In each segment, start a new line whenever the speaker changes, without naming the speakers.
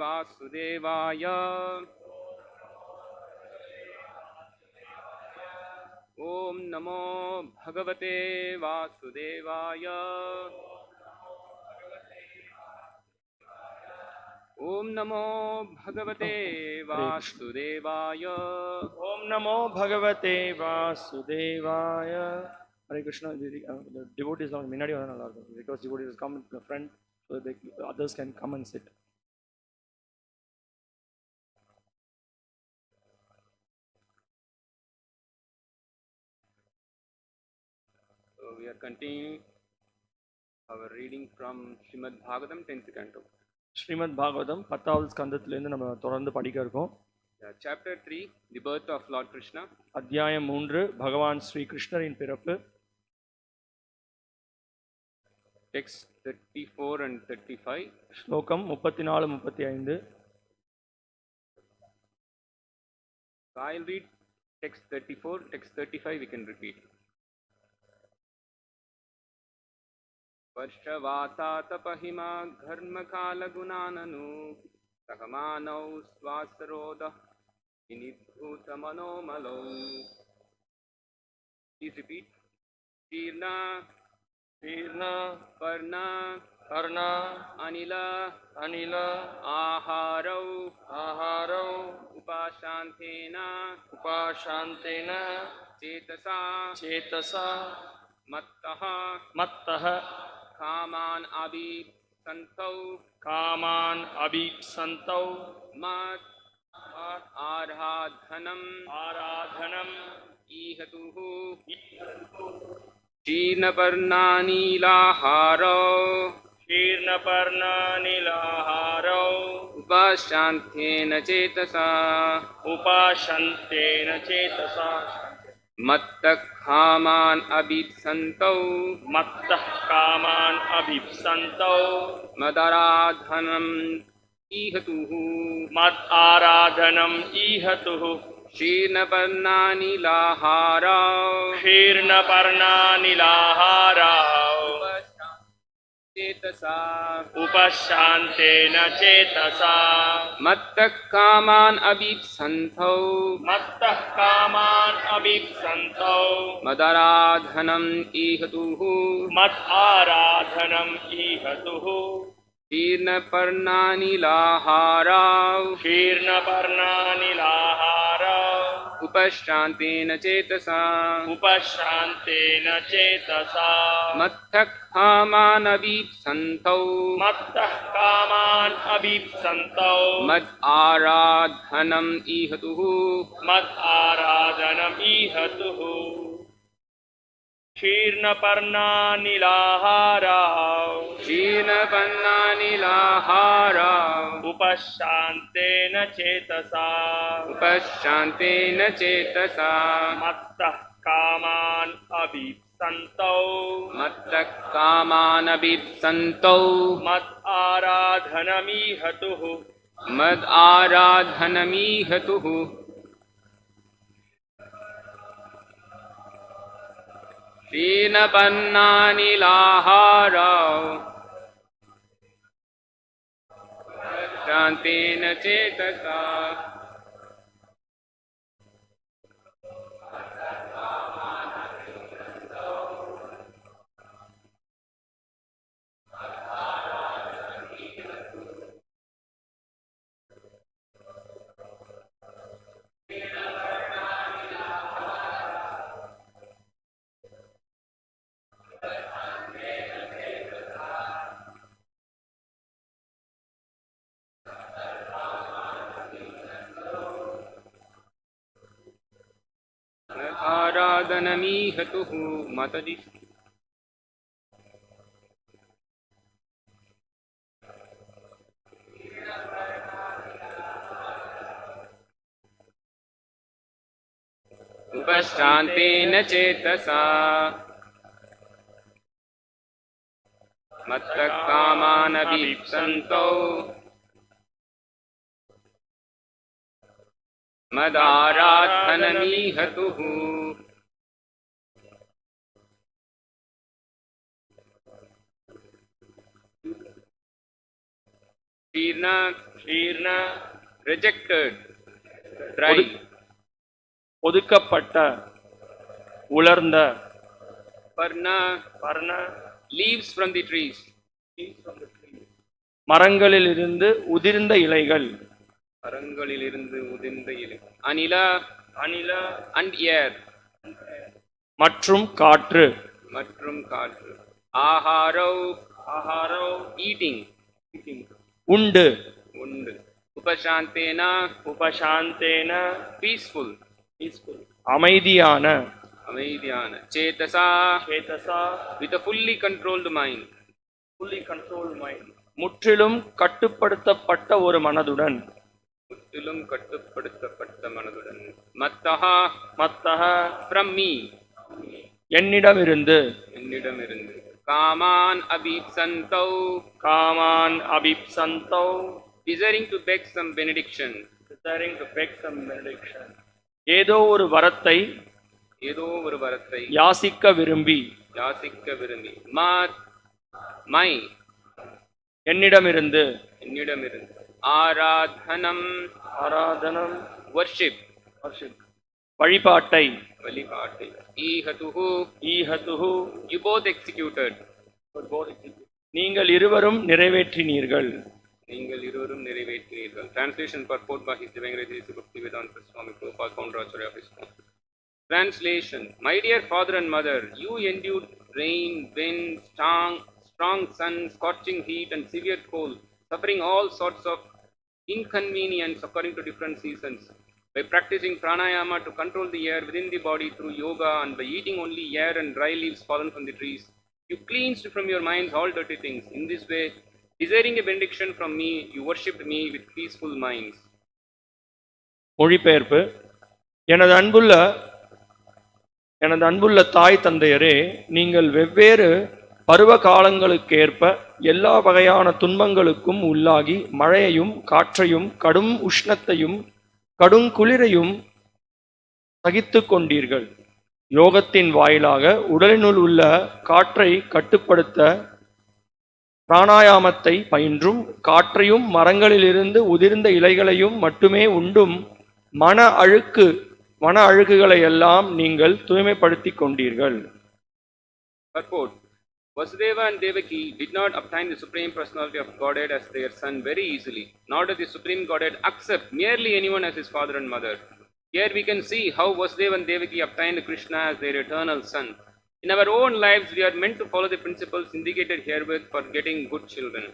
वासुदेवाय। ओम नमो भगवते वासुदेवाय। ओम नमो भगवते वासुदेवाय।
ओम नमो भगवते वासुदेवाय. Hare Krishna. The devotees are minadi vara nalla irukum because devotees come in the front so that others can come and sit.
So we are continuing our reading from Srimad Bhagavatam 10th canto.
Srimad Bhagavatam 10th ஸ்கந்தத்தில இருந்து நம்ம தொடர்ந்து படிக்க இருக்கோம்.
Chapter 3, the birth of Lord Krishna.
அத்தியாயம் 3, பகவான் ஸ்ரீ கிருஷ்ணரின் பிறப்பு.
Text 34 and 35.
ஸ்லோகம் 34 35.
I'll read text 34, text 35 we can repeat. वर्षवातातपहिमा घर्मकालगुणाननु सहमानौ स्वासरोदः विनिभूतमनोमलौ. Please repeat. Tirna Parna Anila Aharau Upashantena Cetasa Mattaha Kaman Abhipsantau Mat Aradhanam Ihatuhu Shirnaparnanilaharau Upashantena Cetasa Mattah Kaman Abhipsantau Madaradhanam Ihatuhu Shirnaparnanilaharau Upashantena Cetasa Mattah Kaman Abhipsantau Madaradhanam Ihatuhu Shirnaparnanilaharau Upashantena Cetasa Mattah Kaman Abhipsantau Mad Aradhanam Ihatuhu Shirnaparnanilaharau
Upashantena Cetasa Mattah Kaman Abhipsantau Mad
Aradhanamihatuhu Shirnaparnanilaharau Upashantena Cetasa Aradhanamihatuhu Mataji. Upashantena Cetasa Mattah Kaman Abhipsantau Mad Aradhanamihatuhu
Shirna,
rejected, dry,
ஒதுக்கப்பட்ட, உலர்ந்த,
parna,
பர்ண,
leaves from the trees,
மரங்களிலிருந்து உதிர்ந்த இலைகள்,
மரங்களிலிருந்து உதிர்ந்த இலை, anila,
அனில,
and air,
மற்றும் காற்று,
மற்றும் காற்று, ஆஹாரோ,
ஆஹாரோ,
eating,
உண்டு,
உண்டு, உபசாந்தேனா,
உபசாந்தேன,
peaceful,
அமைதியான,
அமைதியான, சேதசா,
சேதசா,
with a fully controlled mind,
fully controlled mind, முற்றிலும் கட்டுப்படுத்தப்பட்ட ஒரு மனதுடன்,
முற்றிலும் கட்டுப்படுத்தப்பட்ட மனதுடன், மத்தஹா,
மத்தக,
from me,
என்னிடமிருந்து,
என்னிடமிருந்து, காமான் அபீப்சந்தௌ,
காமான் அபிப்சந்தௌ,
desiring to beg some benediction,
desiring to beg some benediction, ஏதோ ஒரு வரத்தை
ஏதோ ஒரு வரத்தை
யாசிக்க விரும்பி,
யாசிக்க விரும்பி, மத், மை,
என்னிடமிருந்து,
என்னிடமிருந்து, ஆராதனம்,
ஆராதனம்,
worship,
வழிபாட்டை,
வழிபாட்டை, ஈஹதுஹு,
ஈஹதுஹு,
you both executed,
நீங்கள் இருவரும் நிறைவேற்றினீர்கள்.
நீங்கள் இருவரும் நிறைவேற்றினீர்கள். Translation purport by His Divine Grace Sri Bhaktivedanta Swami Prabhupada, founder Acharya of ISKCON. Translation: My dear father and mother, you endured rain, wind, strong sun, scorching heat, and severe cold, suffering all sorts of inconvenience according to different seasons. By practicing pranayama to control the air within the body through yoga, and by eating only air and dry leaves fallen from the trees, you cleansed from your minds all dirty things. In this way, desiring a benediction from me, you worshipped me with peaceful minds.
மொழிபெயர்ப்பு. எனது அன்புள்ள தாய் தந்தையரே, நீங்கள் வெவ்வேறு பருவ காலங்களுக்கேற்ப எல்லா வகையான துன்பங்களுக்கும் உள்ளாகி மழையையும் காற்றையும் கடும் உஷ்ணத்தையும் கடுங்குளிரையும் சகித்து கொண்டீர்கள். யோகத்தின் வாயிலாக உடலினுள் உள்ள காற்றை கட்டுப்படுத்த பிராணாயாமத்தை பயின்றும், காற்றையும் மரங்களிலிருந்து உதிர்ந்த இலைகளையும் மட்டுமே உண்டும் மன அழுக்குகளை எல்லாம் நீங்கள் தூய்மைப்படுத்திக் கொண்டீர்கள்.
Purport: Vasudeva and Devaki did not obtain the Supreme Personality of Godhead as their son very easily, nor did the Supreme Godhead accept merely anyone as his father and mother. Here we can see how Vasudeva and Devaki obtained Krishna as their eternal son. In our own lives, we are meant to follow the principles indicated herewith for getting good children.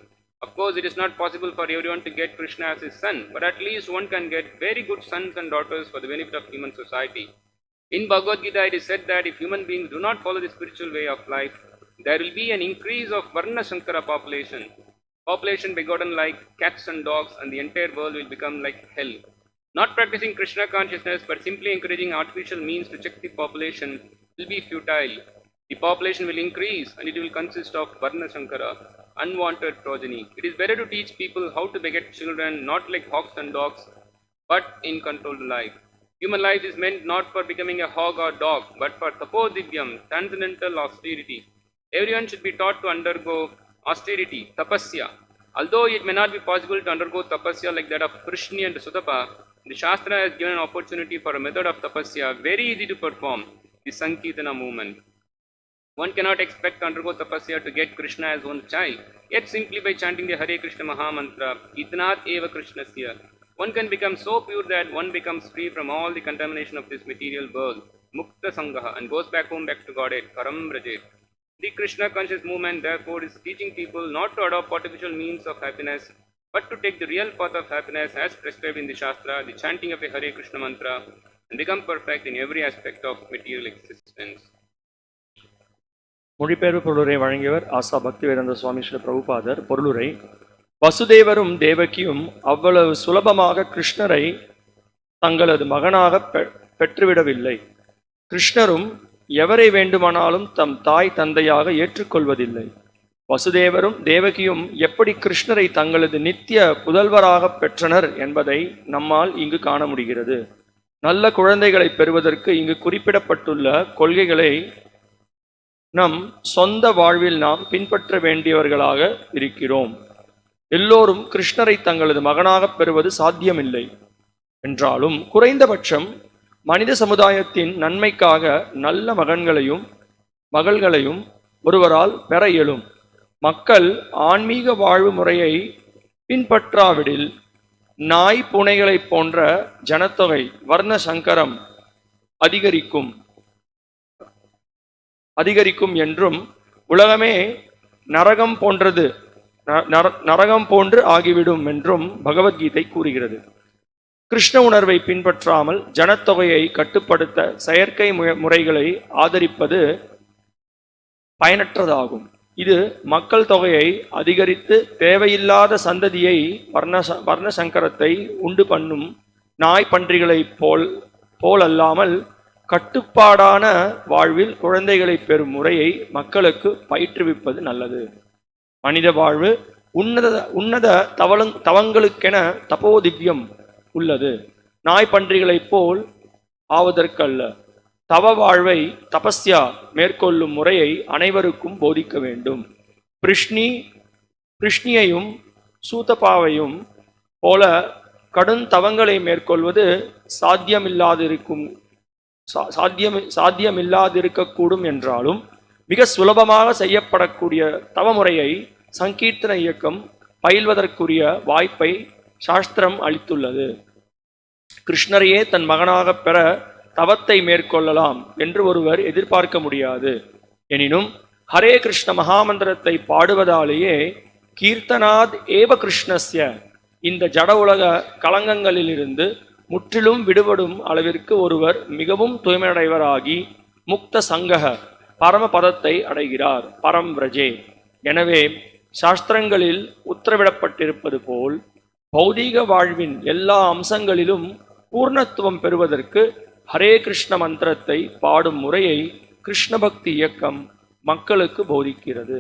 Of course, it is not possible for everyone to get Krishna as his son, but at least one can get very good sons and daughters for the benefit of human society. In Bhagavad Gita, it is said that if human beings do not follow the spiritual way of life, there will be an increase of Varna Shankara population begotten like cats and dogs, and the entire world will become like hell. Not practicing Krishna consciousness but simply encouraging artificial means to check the population will be futile. The population will increase and it will consist of Varna Shankara, unwanted progeny. It is better to teach people how to beget children not like hogs and dogs but in controlled life. Human life is meant not for becoming a hog or dog but for tapodivyam, transcendental austerity. Everyone should be taught to undergo austerity, tapasya. Although it may not be possible to undergo tapasya like that of Vrishni and Sutapa, the Shastra has given an opportunity for a method of tapasya very easy to perform, the Sankirtana movement. One cannot expect to undergo tapasya to get Krishna as one's child, yet simply by chanting the Hare Krishna Maha Mantra, Itnat Eva Krishnasya, one can become so pure that one becomes free from all the contamination of this material world, Mukta Sangaha, and goes back home, back to Godhead, Karam Brajet. The Krishna conscious movement, therefore, is teaching people not to adopt artificial means of happiness, but to take the real path of happiness as prescribed in the Shastra, the chanting of a Hare Krishna mantra, and become perfect in every aspect of material existence.
மொழிபெயர்ப்பு பொருளுரை வழங்கியவர் ஆசா பக்திவேதாந்த சுவாமி ஸ்ரீ பிரபுபாதர். பொருளுரை: வசுதேவரும் தேவகியும் அவ்வளவு சுலபமாக கிருஷ்ணரை தங்களது மகனாக பெற்றுவிடவில்லை. கிருஷ்ணரும் எவரை வேண்டுமானாலும் தம் தாய் தந்தையாக ஏற்றுக்கொள்வதில்லை. வசுதேவரும் தேவகியும் எப்படி கிருஷ்ணரை தங்களது நித்திய புதல்வராக பெற்றனர் என்பதை நம்மால் இங்கு காண முடிகிறது. நல்ல குழந்தைகளை பெறுவதற்கு இங்கு குறிப்பிடப்பட்டுள்ள கொள்கைகளை நம் சொந்த வாழ்வில் நாம் பின்பற்ற வேண்டியவர்களாக இருக்கிறோம். எல்லோரும் கிருஷ்ணரை தங்களது மகனாகப் பெறுவது சாத்தியமில்லை என்றாலும் குறைந்தபட்சம் மனித சமுதாயத்தின் நன்மைக்காக நல்ல மகள்களையும் ஒருவரால் பெற இயலும். மக்கள் ஆன்மீக வாழ்வு முறையை பின்பற்றாவிடில் நாய் பூனைகளைப் போன்ற ஜனத்தொகை வர்ண சங்கரம் அதிகரிக்கும் என்றும் உலகமே நரகம் போன்று ஆகிவிடும் என்றும் பகவத்கீதை கூறுகிறது. கிருஷ்ண உணர்வை பின்பற்றாமல் ஜனத்தொகையை கட்டுப்படுத்த செயற்கை முறைகளை ஆதரிப்பது பயனற்றதாகும். இது மக்கள் தொகையை அதிகரித்து தேவையில்லாத சந்ததியை வர்ண சங்கரத்தை உண்டு பண்ணும் நாய் பன்றிகளை போலல்லாமல் கட்டுப்பாடான வாழ்வில் குழந்தைகளை பெறும் முறையை மக்களுக்கு பயிற்றுவிப்பது நல்லது. மனித வாழ்வு உன்னத தவங்களுக்கென தபோதிவ்யம் உள்ளது. நாய் பன்றிகளைப் போல் ஆவதற்கல்ல. தவ வாழ்வை தபஸ்யா மேற்கொள்ளும் முறையை அனைவருக்கும் போதிக்க வேண்டும். பிருஷ்ணியையும் சூதபாவையும் போல கடும் தவங்களை மேற்கொள்வது சாத்தியமில்லாதிருக்கக்கூடும் என்றாலும் மிக சுலபமாக செய்யப்படக்கூடிய தவமுறையை சங்கீர்த்தன இயக்கம் பயில்வதற்குரிய வாய்ப்பை சாஸ்திரம் அளித்துள்ளது. கிருஷ்ணரையே தன் மகனாகப் பெற தவத்தை மேற்கொள்ளலாம் என்று ஒருவர் எதிர்பார்க்க முடியாது. எனினும் ஹரே கிருஷ்ண மகாமந்திரத்தை பாடுவதாலேயே கீர்த்தனாத் ஏவ கிருஷ்ணஸ்ய இந்த ஜட உலக களங்கங்களிலிருந்து முற்றிலும் விடுபடும் அளவிற்கு ஒருவர் மிகவும் தூய்மையடைவராகி முக்த சங்கக பரமபதத்தை அடைகிறார். பரம் விரஜே. எனவே சாஸ்திரங்களில் உத்தரவிடப்பட்டிருப்பது போல் பௌதீக வாழ்வின் எல்லா அம்சங்களிலும் பூர்ணத்துவம் பெறுவதற்கு ஹரே கிருஷ்ண மந்திரத்தை பாடும் முறையை கிருஷ்ண பக்தி இயக்கம் மக்களுக்கு போதிக்கிறது.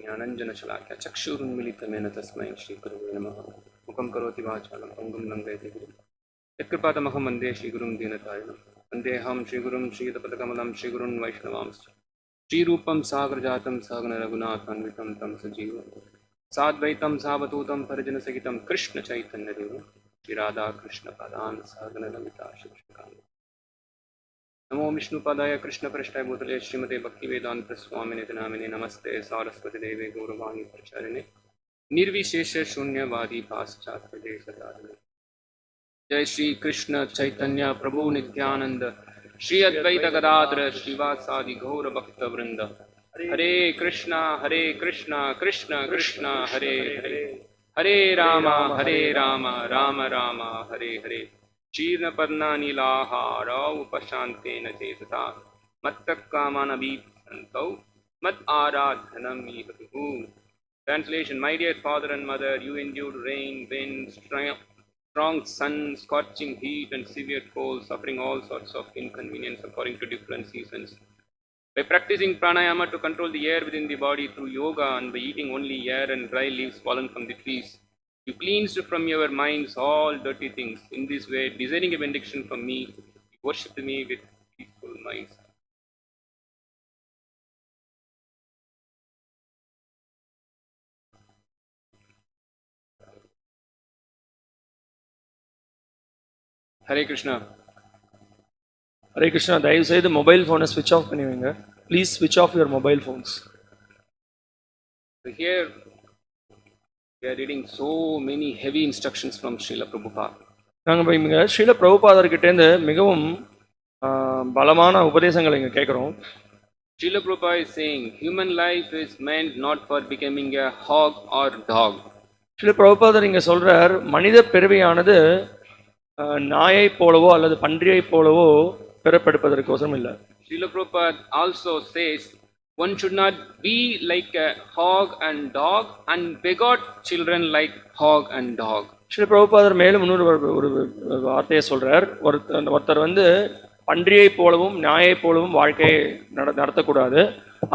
ஞானஞ்சனசலாக்கிய சக்ஷுருன்மிலிதமேன தஸ்மை ஸ்ரீகுருவே நமः. முகம் கரோதி வாசாலம் பங்கும் லங்கயதி குரு யத்கிருபாதமஹம் வந்தே ஸ்ரீகுரும் தீனதாரிணம். வந்தேஹம் ஸ்ரீகுரும் ஸ்ரீதபதகமலம் ஸ்ரீகுருன் வைஷ்ணவாம்ஸ்ச. ஸ்ரீரூபம் சாகரஜாதம் சகன ரகுநாதான்விதம் தம் சஜீவம் சாத்வைத்தம் சாவதூதம் பரிஜனசகிதம் கிருஷ்ண சைத்தன்யதேவம் ஸ்ரீ ராதா கிருஷ்ண பதான் சகன லலிதா ஸ்ரீகிருஷ்ண. नमो विष्णुपादाय कृष्णपृष्ठाय भूतले श्रीमते भक्तिवेदांत स्वामिने नामिने नमस्ते सारस्वती देवे गौरवाणी प्रचारिणे निर्विशेष शून्यवादी पाश्चात्य देशतारिणे. जय श्री कृष्ण चैतन्य प्रभु नित्यानंद श्री अद्वैत गदाधर श्रीवासादि गौर भक्त वृंद. हरे कृष्णा कृष्ण कृष्ण हरे हरे हरे राम राम राम हरे हरे. शीर्णपर्णानीलाहारौ उपशान्तेन चेतसा मत्तक्कामानभीप्सन्तौ मत् आराधनम् ईहतुः. Translation: My dear father and mother, you endured rain, wind, strong sun, scorching heat and severe cold, suffering all sorts of inconvenience according to different seasons. By practicing pranayama to control the air within the body through yoga and by eating only air and dry leaves fallen from the trees, you cleansed from your minds all dirty things. In this way, desiring a benediction from me, you worshipped me with peaceful minds. Hare Krishna.
Hare Krishna. தயவு செய்து mobile ஃபோனை ஸ்விட்ச் of பண்ணி வைங்க. Please ஸ்விட்ச் off your mobile phones.
So here we are reading so many heavy instructions from Srila Prabhupada.
நாங்கள் இங்கே ஸ்ரீல பிரபுபாதர்கிட்டேருந்து மிகவும் பலமான உபதேசங்களை இங்கே கேட்குறோம்.
Srila Prabhupada is saying human life is meant not for becoming a hog or dog.
Srila பிரபுபாதர் இங்கே சொல்றார், மனித பிறவியானது நாயை போலவோ அல்லது பன்றியை போலவோ பிறப்பெடுப்பதற்கோசரம் இல்லை.
Srila Prabhupada also says one should not be like a hog and dog and begot children like hog and dog.
Srila பிரபுபாதர் மேலும் ஒரு வார்த்தையை சொல்றார். ஒருத்தர் பன்றியை போலவும் நாயை போலவும் வாழ்க்கையை நடத்தக்கூடாது.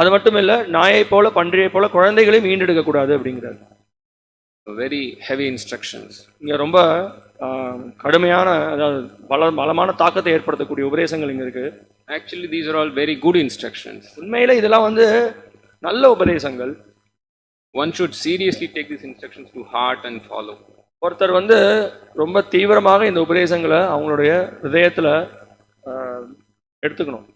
அது மட்டும் இல்லை, நாயை போல பன்றியை போல குழந்தைகளையும் மீண்டெடுக்க கூடாது அப்படிங்கிறார்.
Very heavy instructions.
இங்க ரொம்ப கடுமையான, அதாவது பலமான தாக்கத்தை ஏற்படுத்தக்கூடிய உபதேசங்கள் இங்க இருக்கு.
Actually, these are all very good instructions.
உண்மையில இதெல்லாம் நல்ல உபதேசங்கள்.
One should seriously take these instructions to heart and follow.
ஒருத்தர் வந்து ரொம்ப தீவிரமாக இந்த உபதேசங்களை அவங்களுடைய ஹிருதயத்துல எடுத்துக்கணும்.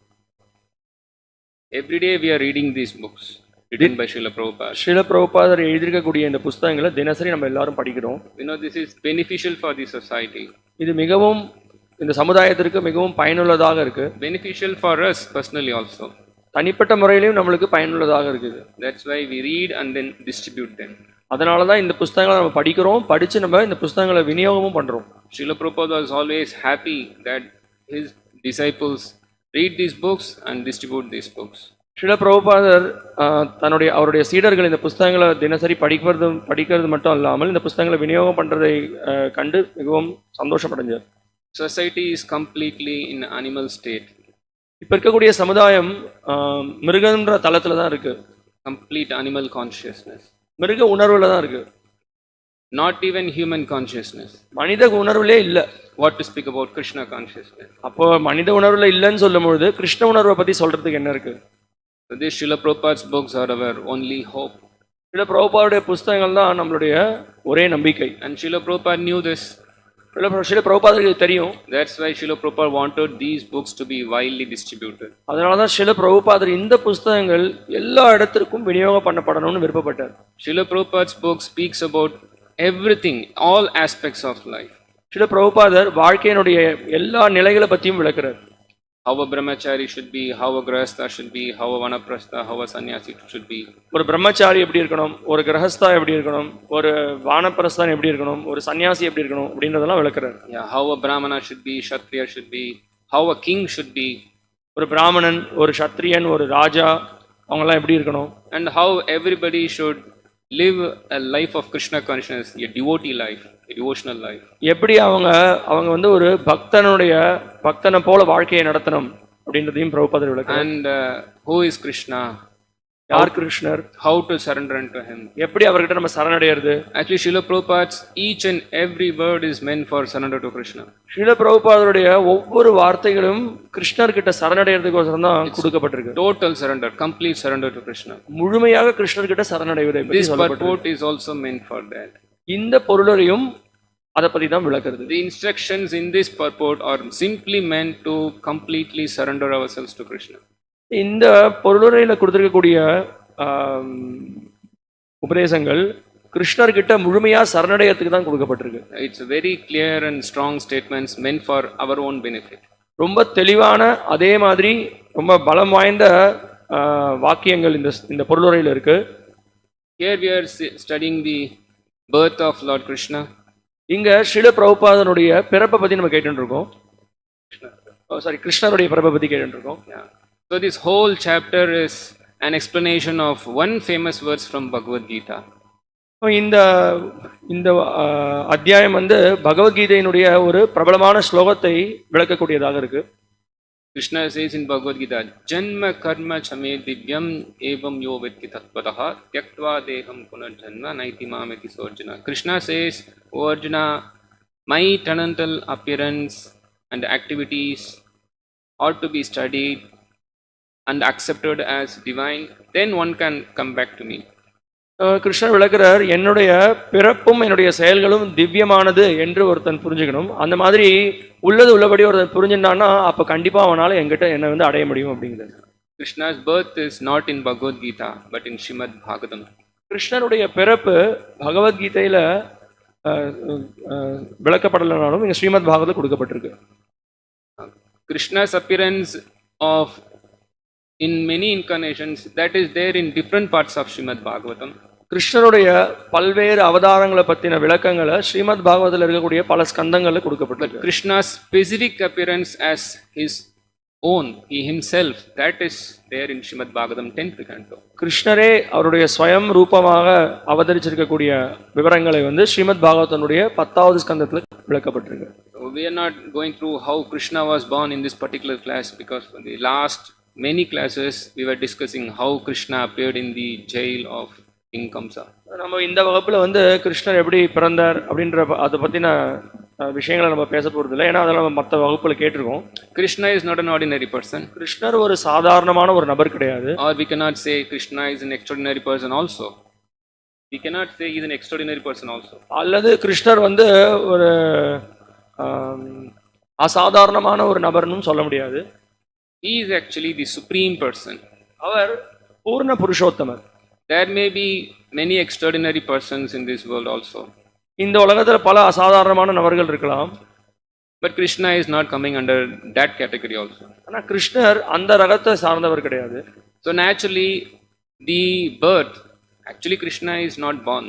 Every day we are reading these books written by Srila Prabhupada.
Srila பிரபுபாதர் எழுதியிருக்கக்கூடிய இந்த புஸ்தகங்களை தினசரி நம்ம எல்லாரும் படிக்கிறோம்.
This is beneficial for the society.
இது மிகவும் இந்த சமுதாயத்திற்கு மிகவும் பயனுள்ளதாக இருக்கு.
Beneficial for us personally also.
தனிப்பட்ட முறையிலும் நம்மளுக்கு பயனுள்ளதாக இருக்குது.
That's why we read and then distribute them.
அதனால தான் இந்த புஸ்தகங்களை நம்ம படிக்கிறோம், படிச்சு நம்ம இந்த புஸ்தகங்களை விநியோகமும் பண்றோம்.
Srila Prabhupada was always happy that his disciples read these books and distribute these books.
Srila பிரபுபாதர் அவருடைய சீடர்கள் இந்த புஸ்தகங்களை தினசரி படிக்கிறது மட்டும் இல்லாமல் இந்த புஸ்தகங்களை விநியோகம் பண்றதை கண்டு மிகவும் சந்தோஷப்படைஞ்சார்.
Society is completely in animal state.
இப்ப இருக்கக்கூடிய சமுதாயம் மிருகன்ற தளத்துல தான் இருக்கு.
Complete animal consciousness.
மிருக உணர்வுல தான் இருக்கு.
Not even human consciousness.
மனித உணர்வுலே இல்ல.
What to speak about Krishna consciousness?
அப்போ மனித உணர்வுல இல்லைன்னு சொல்லும்பொழுது கிருஷ்ண உணர்வை பத்தி சொல்றதுக்கு என்ன இருக்கு?
So these Srila Prabhupada's books are our only hope.
Srila பிரபுபாதுடைய புஸ்தகங்கள் தான் நம்மளுடைய ஒரே நம்பிக்கை.
And Srila Prabhupada knew this.
Srila பிரபுபாதருக்கு தெரியும்.
That's why Srila Prabhupada wanted these books to be widely distributed.
அதனால தான் ஸ்ரீல பிரபுபாதர் இந்த புஸ்தகங்கள் எல்லா இடத்திற்கும் விநியோகம் பண்ணப்படணும்னு விருப்பப்பட்டார்.
Srila Prabhupada's book speaks about everything, all aspects of life.
Srila பிரபுபாதர் வாழ்க்கையினுடைய எல்லா நிலைகளை பத்தியும் விளக்குறார்.
How a brahmachari should be, how a grahastha should be, how a vanaprastha, how a sannyasi should be.
ஒரு பிரம்மச்சாரி எப்படி இருக்கணும், ஒரு கிரகஸ்தா எப்படி இருக்கணும், ஒரு வானப்பிரஸ்தான் எப்படி இருக்கணும், ஒரு சன்னியாசி எப்படி இருக்கணும் அப்படின்றதெல்லாம் விளக்குறாரு.
Yeah, how a brahmana should be, kshatriya should be, how a king should be.
ஒரு பிராமணன், ஒரு சத்திரியன், ஒரு ராஜா அவங்கெல்லாம் எப்படி இருக்கணும்.
And how everybody should live a life of Krishna consciousness, a devotee life, a devotional life.
எப்படி அவங்க வந்து ஒரு பக்தனை போல வாழ்க்கையை நடத்தணும் அப்படின்றதையும் பிரபுபாதர் விளக்குறார்.
And who is Krishna?
யார் கிருஷ்ணர்?
How to surrender unto him?
எப்படி அவர்கிட்ட நம்ம சரணடைகிறது?
Actually, Srila Prabhupada's each and every word is meant for surrender to Krishna.
Srila பிரபுபாதருடைய ஒவ்வொரு வார்த்தைகளும் கிருஷ்ணர் கிட்ட சரணடைகிறதுக்கோசரம் தான் கொடுக்கப்பட்டிருக்கு.
Total surrender, complete surrender to Krishna.
முழுமையாக கிருஷ்ணர் கிட்ட சரணடைவதை பற்றி
This
சொல்லப்பட்டிருக்கு.
purport is also meant for that.
இந்த பொருளையும் அதை பத்தி தான் விளக்குறது.
The instructions in this purport are simply meant to completely surrender ourselves to Krishna.
இந்த பொருளுரையில கொடுத்திருக்கக்கூடிய உபதேசங்கள் கிருஷ்ணர் கிட்ட முழுமையா சரணடையத்துக்கு தான் கொடுக்கப்பட்டிருக்கு.
It's a very clear and strong statements meant for our own benefit.
ரொம்ப தெளிவான அதே மாதிரி ரொம்ப பலம் வாய்ந்த வாக்கியங்கள் இந்த பொருளுரையில இருக்கு.
Here we are studying the birth of Lord Krishna.
இங்க ஸ்ரீல பிரபுபாதனுடைய பிறப்பை பத்தி நம்ம கேட்டுட்டு இருக்கோம். கிருஷ்ணருடைய பிறப்பை பத்தி கேட்டுட்டு இருக்கோம்.
So this whole chapter is an explanation of one famous verse from Bhagavad Gita.
இந்த அத்தியாயம் வந்து பகவத்கீதையினுடைய ஒரு பிரபலமான ஸ்லோகத்தை விளக்கக்கூடியதாக இருக்கு.
Krishna says in Bhagavad Gita, Janma karma chame divyam evam yo vetti tattvataha tyaktva deham punarjanma naiti mameti sorjuna. Krishna says, O Arjuna, my talental appearance and activities ought to be studied and accepted as divine, then one can come back to me.
கிருஷ்ணர் விளக்குறார், என்னுடைய பிறப்பும் என்னுடைய செயல்களும் திவ்யமானது என்று ஒருத்தன் புரிஞ்சுக்கணும். அந்த மாதிரி உள்ளபடி ஒருத்தன் புரிஞ்சுட்டான்னா அப்ப கண்டிப்பா அவனால என்கிட்ட என்ன வந்து அடைய முடியும் அப்படிங்கிறது.
Krishna's birth is not in Bhagavad Gita but in Srimad Bhagavatam.
கிருஷ்ணருடைய பிறப்பு பகவத்கீதையில விளக்கப்படலைனாலும் இங்க ஸ்ரீமத் பாகவதம் கொடுக்கப்பட்டிருக்கு.
Krishna's appearance of in many incarnations that is there in different parts of Srimad Bhagavatam.
கிருஷ்ணருடைய பல்வேறு அவதாரங்களை பத்தின விளக்கங்களை ஸ்ரீமத் பாகவதத்தில் இருக்கக்கூடிய பல ஸ்கந்தங்கள்ல கொடுக்கப்பட்டிருக்கு.
Krishna's specific appearance as his own, he himself, that is there in Srimad Bhagavatam 10th canto.
கிருஷ்ணரே அவருடைய ஸ்வயம் ரூபமாக அவதரிச்சிருக்கக்கூடிய விவரங்களை வந்து ஸ்ரீமத் பாகவதனுடைய 10வது ஸ்கந்தத்துல விளக்கப்பட்டிருக்கு.
We are not going through how Krishna was born in this particular class because for the last many classes we were discussing how Krishna appeared in the jail of King Kamsa.
நம்ம இந்த வகுப்புல வந்து கிருஷ்ணர் எப்படி பிறந்தார் அப்படின்ற அதை பத்தின விஷயங்களை நம்ம பேச போறது இல்லை. ஏன்னா அதெல்லாம் நம்ம மற்ற வகுப்புல கேட்டிருக்கோம்.
Krishna is not an ordinary person.
கிருஷ்ணர் ஒரு சாதாரணமான ஒரு நபர் கிடையாது.
Or we cannot say Krishna is an extraordinary person also. We cannot say he is an extraordinary person also.
அல்லது கிருஷ்ணர் வந்து ஒரு ஆம், அசாதாரணமான ஒரு நபர்னும் சொல்ல முடியாது.
He is actually the supreme person.
அவர் பூர்ண Purushothamar.
There may be many extraordinary persons in this world also.
இந்த உலகத்துல பல அசாதாரணமான நபர்கள் இருக்கலாம்.
But Krishna is not coming under that category also.
ஆனா கிருஷ்ணர் அந்த ரகத்தை சார்ந்தவர் கிடையாது.
So naturally, the birth, actually Krishna is not born.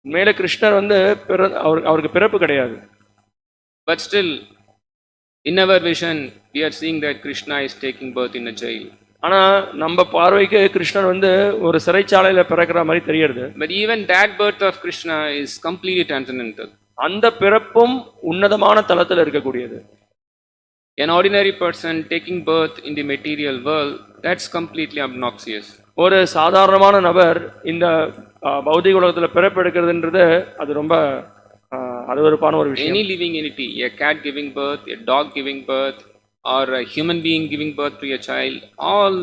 மேல கிருஷ்ணர் வந்து அவருக்கு பிறப்பு கிடையாது.
But still, in our vision, we are seeing that Krishna is taking birth in a jail.
ஆனா நம்ம பார்வைக்கு கிருஷ்ணர் வந்து ஒரு சிறைச்சாலையில பிறக்கிற மாதிரி தெரியுது.
But even that birth of Krishna is completely transcendental.
அந்த பிறப்பும் உன்னதமான தளத்தில் இருக்கக்கூடியது.
An ordinary person taking birth in the material world, that's completely obnoxious.
ஒரு சாதாரணமான நபர் இந்த பௌதிக உலகத்துல பிறப்பெடுக்கிறதுன்றது அது ரொம்ப அருவருப்பான ஒரு விஷயம்.
Any living entity, a cat giving birth, a dog giving birth, or a human being giving birth to a child, all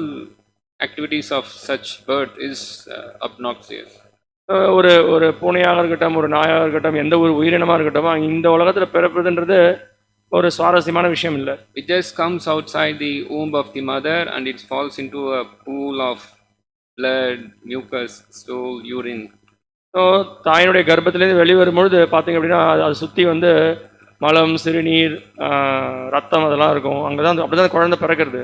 activities of such birth is obnoxious.
ஒரு ஒரு பூனையாக இருக்கட்டும், ஒரு நாயாக இருக்கட்டும், எந்த ஒரு உயிரினமாக இருக்கட்டும், இந்த உலகத்தில் பிறப்புதுன்றது ஒரு சுவாரஸ்யமான விஷயம் இல்லை.
It just comes outside the womb of the mother and it falls into a pool of blood, mucus, stool, urine.
So தாயினுடைய கர்ப்பத்திலேருந்து வெளிவரும்பொழுது பார்த்தீங்க அப்படின்னா அதை சுற்றி வந்து மலம், சிறுநீர், ரத்தம் அதெல்லாம் இருக்கும். அங்கே தான் அப்படி தான் குழந்தை பிறக்கிறது.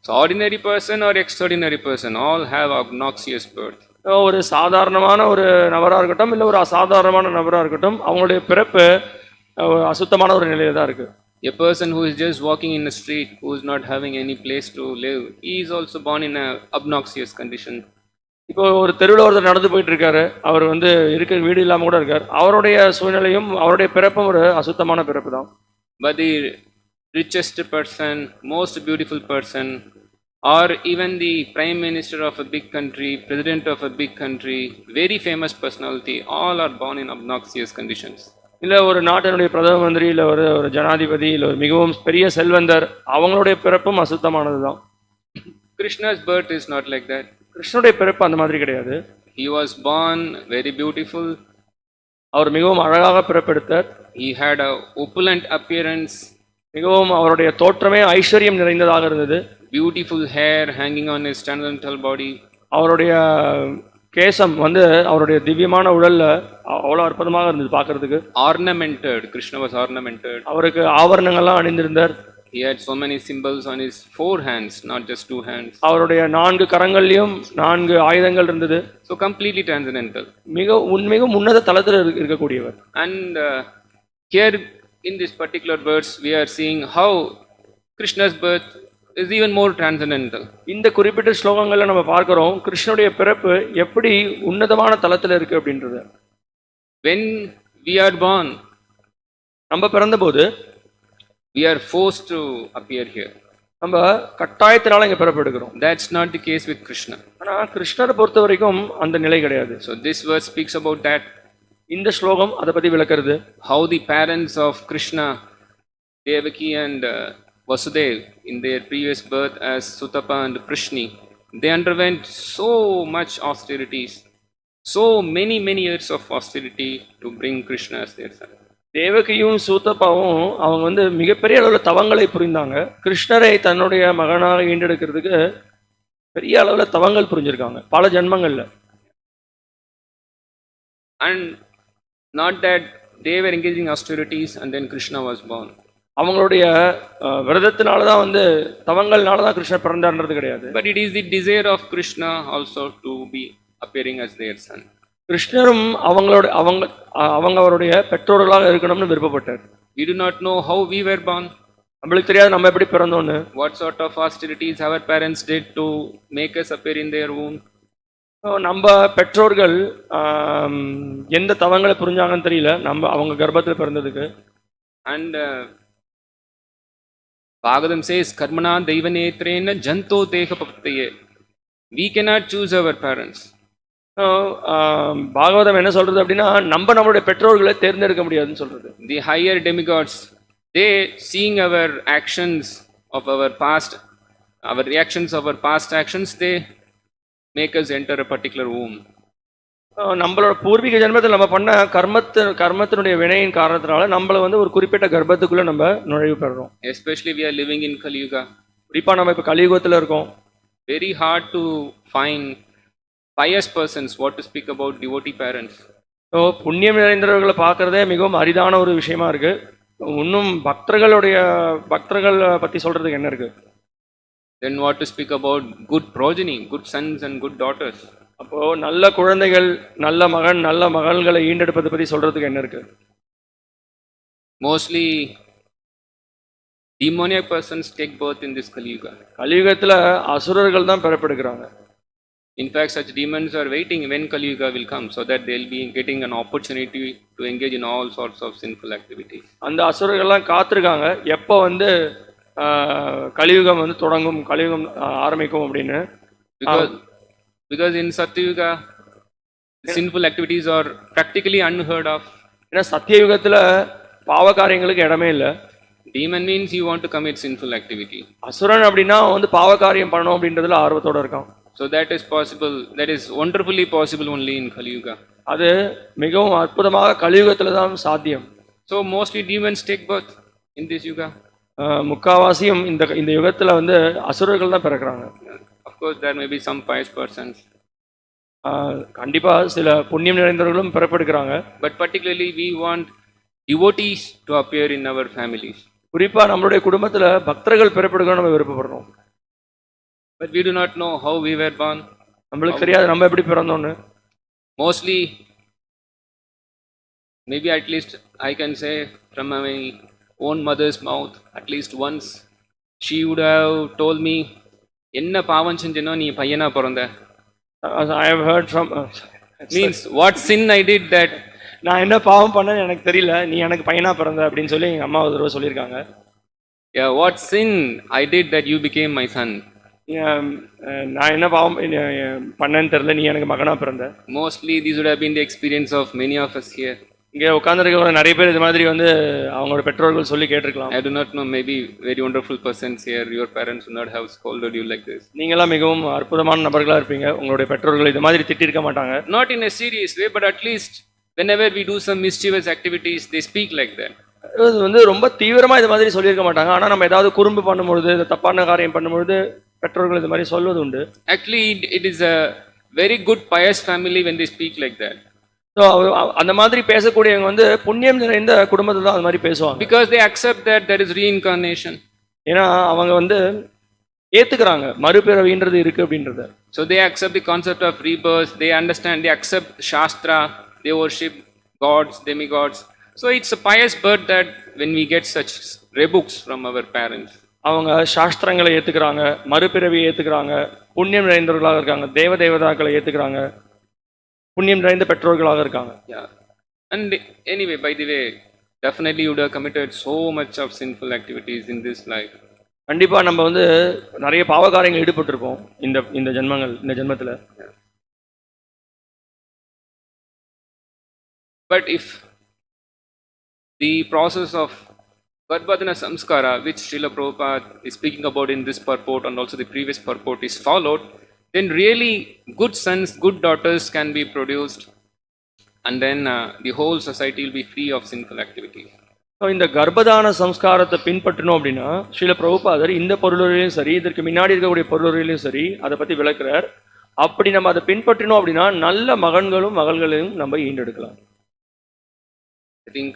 So ordinary person or extraordinary person, all have obnoxious birth.
ஒரு சாதாரணமான ஒரு நபராக இருக்கட்டும், இல்லை ஒரு அசாதாரணமான நபராக இருக்கட்டும், அவங்களுடைய பிறப்பு அசுத்தமான ஒரு நிலையில தான் இருக்குது.
A person who is just walking in the street, who is not having any place to live, he is also born in a obnoxious condition.
இப்போ ஒரு தெருவில் ஒருத்தர் நடந்து போயிட்டு இருக்காரு, அவர் வந்து இருக்க வீடு இல்லாமல் கூட இருக்கார். அவருடைய சூழ்நிலையும் அவருடைய பிறப்பும் ஒரு அசுத்தமான பிறப்பு தான்.
But the richest person, most beautiful person, or even the prime minister of a big country, president of a big country, very famous personality, all are born in obnoxious conditions.
இல்லை ஒரு நாட்டினுடைய பிரதம மந்திரி, இல்லை ஒரு ஒரு ஜனாதிபதி, இல்லை ஒரு மிகவும் பெரிய செல்வந்தர், அவங்களுடைய பிறப்பும் அசுத்தமானது தான்.
Krishna's birth is not like that.
கிருஷ்ணனுடைய பிறப்பு அந்த மாதிரி கிடையாது.
He was born very beautiful.
அவர் மிகவும் அழகாக பிறப்பெடுத்தார்.
He had a opulent appearance.
மிகவும் அவருடைய தோற்றமே ஐஸ்வர்யம் நிறைந்ததாக இருந்தது.
Beautiful hair hanging on his transcendental body.
அவருடைய கேசம் வந்து அவருடைய திவ்யமான உடல்ல அவ்வளோ அற்புதமாக இருந்தது பார்க்கறதுக்கு.
Ornamented. Krishna was ornamented.
அவருக்கு ஆபரணங்கள்லாம் அணிந்திருந்தார்.
He had so many symbols on his 4 hands, not just 2 hands.
அவருடைய 4 கரங்கள்லயும் 4 ஆயுதங்கள் இருந்தது.
So completely transcendental.
மிக உன்னத தளத்தில் இருக்கக்கூடியவர்.
And here in this particular verse we are seeing how Krishna's birth is even more transcendental.
இந்த குறிப்பிட்ட ஸ்லோகங்கள்ல நம்ம பார்க்கிறோம் கிருஷ்ணனுடைய பிறப்பு எப்படி உன்னதமான தளத்தில் இருக்கு அப்படின்றது.
When we are born,
நம்ம பிறந்தபோது
we are forced to appear here.
நம்ம கட்டாயத்தினால இங்க பிறப்பெடுக்கிறோம்.
That's not the case with Krishna.
ஆனா கிருஷ்ணரை பொறுத்த வரைக்கும் அந்த நிலை கிடையாது.
So this verse speaks about that.
இந்த ஸ்லோகம் அதை பத்தி விளக்குறது.
How the parents of Krishna, Devaki and Vasudev, in their previous birth as Sutapa and Prishni, they underwent so much austerities, so many years of austerity to bring Krishna as their son.
தேவகியும் சூத்தப்பாவும் அவங்க வந்து மிகப்பெரிய அளவில் தவங்களை புரிந்தாங்க. கிருஷ்ணரை தன்னுடைய மகனாக ஈண்டெடுக்கிறதுக்கு பெரிய அளவில் தவங்கள் புரிஞ்சிருக்காங்க பல ஜென்மங்கள்ல.
And not that they were engaging austerities and then Krishna was born.
அவங்களுடைய விரதத்தினால தான் வந்து தவங்கள்னால தான் கிருஷ்ணர் பிறந்தார்ன்றது கிடையாது.
But it is the desire of Krishna also to be appearing as their son.
கிருஷ்ணரும் அவங்க அவருடைய பெற்றோர்களாக இருக்கணும்னு விருப்பப்பட்டார்.
We do not know how we were born.
நம்மளுக்கு தெரியாது நம்ம எப்படி பிறந்தோன்னு.
What sort of austerities our parents did to make us appear in their womb.
நம்ம பெற்றோர்கள் எந்த தவங்களை புரிஞ்சாங்கன்னு தெரியல அவங்க கர்ப்பத்தில் பிறந்ததுக்கு.
And Bhagavatam says karmana daivanetrena janto deha paptaye. We cannot choose our parents.
Bhagavatam என்ன சொல்றது அப்படின்னா நம்மளுடைய பெற்றோர்களை தேர்ந்தெடுக்க முடியாதுன்னு சொல்றது.
The higher demigods, they seeing our actions of our past, our reactions of our past actions, they make us enter a particular womb.
நம்மளோட பூர்வீக ஜென்மத்தில் நம்ம பண்ண கர்மத்தினுடைய வினையின் காரணத்தினால நம்மள வந்து ஒரு குறிப்பிட்ட கர்ப்பத்துக்குள்ள நம்ம நுழைவு பெறுறோம்.
Especially we are living in Kali Yuga.
குறிப்பா நம்ம இப்ப கலியுகத்துல இருக்கோம்.
Very hard to find pious persons, what to speak about devotee parents.
So புண்ணியம் நிறைந்தவர்களை பார்க்கறதே மிகவும் அரிதான ஒரு விஷயமா இருக்கு. இன்னும் பக்தர்கள் பத்தி சொல்றதுக்கு என்ன இருக்கு?
Then what to speak about good progeny, good sons and good daughters.
அப்போ நல்ல குழந்தைகள், நல்ல மகன், நல்ல மகள்களை ஈண்டெடுப்பதை பத்தி சொல்றதுக்கு என்ன இருக்கு?
Mostly demoniac persons take birth in this Kali Yuga.
கலியுகத்துல அசுரர்கள் தான் பிறப்பெடுக்கிறாங்க.
In fact, such demons are waiting when Kali Yuga will come so that they'll be getting an opportunity to engage in all sorts of sinful activities.
அந்த அசுரர்கள்லாம் காத்திருக்காங்க எப்போ வந்து கலியுகம் வந்து தொடங்கும், கலியுகம் ஆரம்பிக்கும் அப்படின்னு.
Because in Satyuga, sinful activities are practically unheard of.
ஏன்னா சத்தியயுகத்துல பாவ காரியங்களுக்கு இடமே இல்லை.
Demon means you want to commit sinful activity.
அசுரன் அப்படின்னா வந்து பாவ காரியம் பண்ணணும் அப்படின்றதுல ஆர்வத்தோட இருக்கான்.
So that is possible, that is wonderfully possible only in Kali Yuga.
அது மிகவும் அற்புதமாக கலியுகத்துல தான் சாத்தியம்.
So mostly demons take birth in this yuga.
முக்காவாசியும் இந்த யுகத்துல வந்து அசுரர்கள் தான் பிறக்கிறாங்க.
Of course there may be some pious persons.
கண்டிப்பா சில புண்ணியம் நிறைந்தவர்களும் பிறப்பெடுக்கிறாங்க.
But particularly we want devotees to appear in our families.
குறிப்பா நம்மளுடைய குடும்பத்துல பக்தர்கள் பிறப்பெடுக்கணும் நம்ம விருப்பப்படுறோம்.
But we do not know how we were born.
நம்மளுக்கு தெரியாது நம்ம எப்படி பிறந்தோம்னு.
Mostly, maybe at least I can say from my own mother's mouth, at least once, she would have told me, "Enna pavan senjeno nee payyana poranda."
I have heard from
means what sin I did that.
நான் என்ன பாவம் பண்ணேன்னு எனக்கு தெரியல, நீ எனக்கு பையனா பிறந்த அப்படின்னு சொல்லி எங்க அம்மா ஒரு தடவை சொல்லியிருக்காங்க.
Yeah, what sin I did that you became my son.
நான் என்ன பாவம் பண்ணேன்னு தெரியல, நீ எனக்கு மகனா பிறந்த.
Mostly these would have been the experience of many of us here.
இங்கே உட்கார்ந்துருக்க நிறைய பேர் இது மாதிரி வந்து அவங்களோட பெற்றோர்கள் சொல்லி கேட்டிருக்கலாம்.
I do not know, maybe very wonderful persons here, your parents would not have scolded you like this.
நீங்களாம் மிகவும் அற்புதமான நபர்களா இருப்பீங்க, உங்களுடைய பெற்றோர்கள் இது மாதிரி திட்டிருக்க மாட்டாங்க.
Not in a serious way, but at least whenever we do some mischievous activities, they speak like that.
இது வந்து ரொம்ப தீவிரமா இது மாதிரி சொல்லியிருக்க மாட்டாங்க. ஆனா நம்ம ஏதாவது குறும்பு பண்ணும்பொழுது, தப்பான காரியம் பண்ணும்பொழுது பெற்றோர்கள் இது மாதிரி சொல்வது உண்டு.
Actually, it is a very good pious family when they speak like that.
So அந்த மாதிரி பேசக்கூடியவங்க வந்து புண்ணியம் நிறைந்த குடும்பத்துல தான் அது மாதிரி பேசுவாங்க.
Because they accept that there is reincarnation.
ஏன்னா அவங்க வந்து ஏத்துக்கறாங்க மறுபிறவின்றது இருக்கு அப்படின்றத.
So they accept the concept of rebirth, they understand, they accept Shastra, they worship gods, demigods. So it's a pious birth that when we get such rebooks from our parents.
அவங்க சாஸ்திரங்களை ஏத்துக்கிறாங்க, மறுபிறவியை ஏத்துக்கிறாங்க, புண்ணியம் நிறைந்தவர்களாக இருக்காங்க, தேவதாக்களை ஏத்துக்கிறாங்க, புண்ணியம் நிறைந்த பெற்றோர்களாக இருக்காங்க.
Yeah. And anyway, by the way, definitely you would have committed so much of sinful activities in this life.
கண்டிப்பா நம்ம வந்து நிறைய பாவ காரியங்கள் ஈடுபட்டிருப்போம் இந்த ஜென்மத்துல.
But if the process of Garbhadana Samskara, which Srila Prabhupada is speaking about in this purport and also the previous purport, is followed, then really good sons, good daughters can be produced, and then the whole society will be free of sinful activities.
இந்த கர்ப்பதான சம்ஸ்காரத்தை பின்பற்றணும் அப்படின்னா ஸ்ரீல பிரபுபாதர் இந்த பொருளுரையிலும் சரி, இதற்கு முன்னாடி இருக்கக்கூடிய பொருளுரையிலும் சரி அதை பத்தி விளக்குறார். அப்படி நம்ம அதை பின்பற்றினோம் அப்படின்னா நல்ல மகன்களும் மகள்களையும் நம்ம ஈண்டெடுக்கலாம்.
I think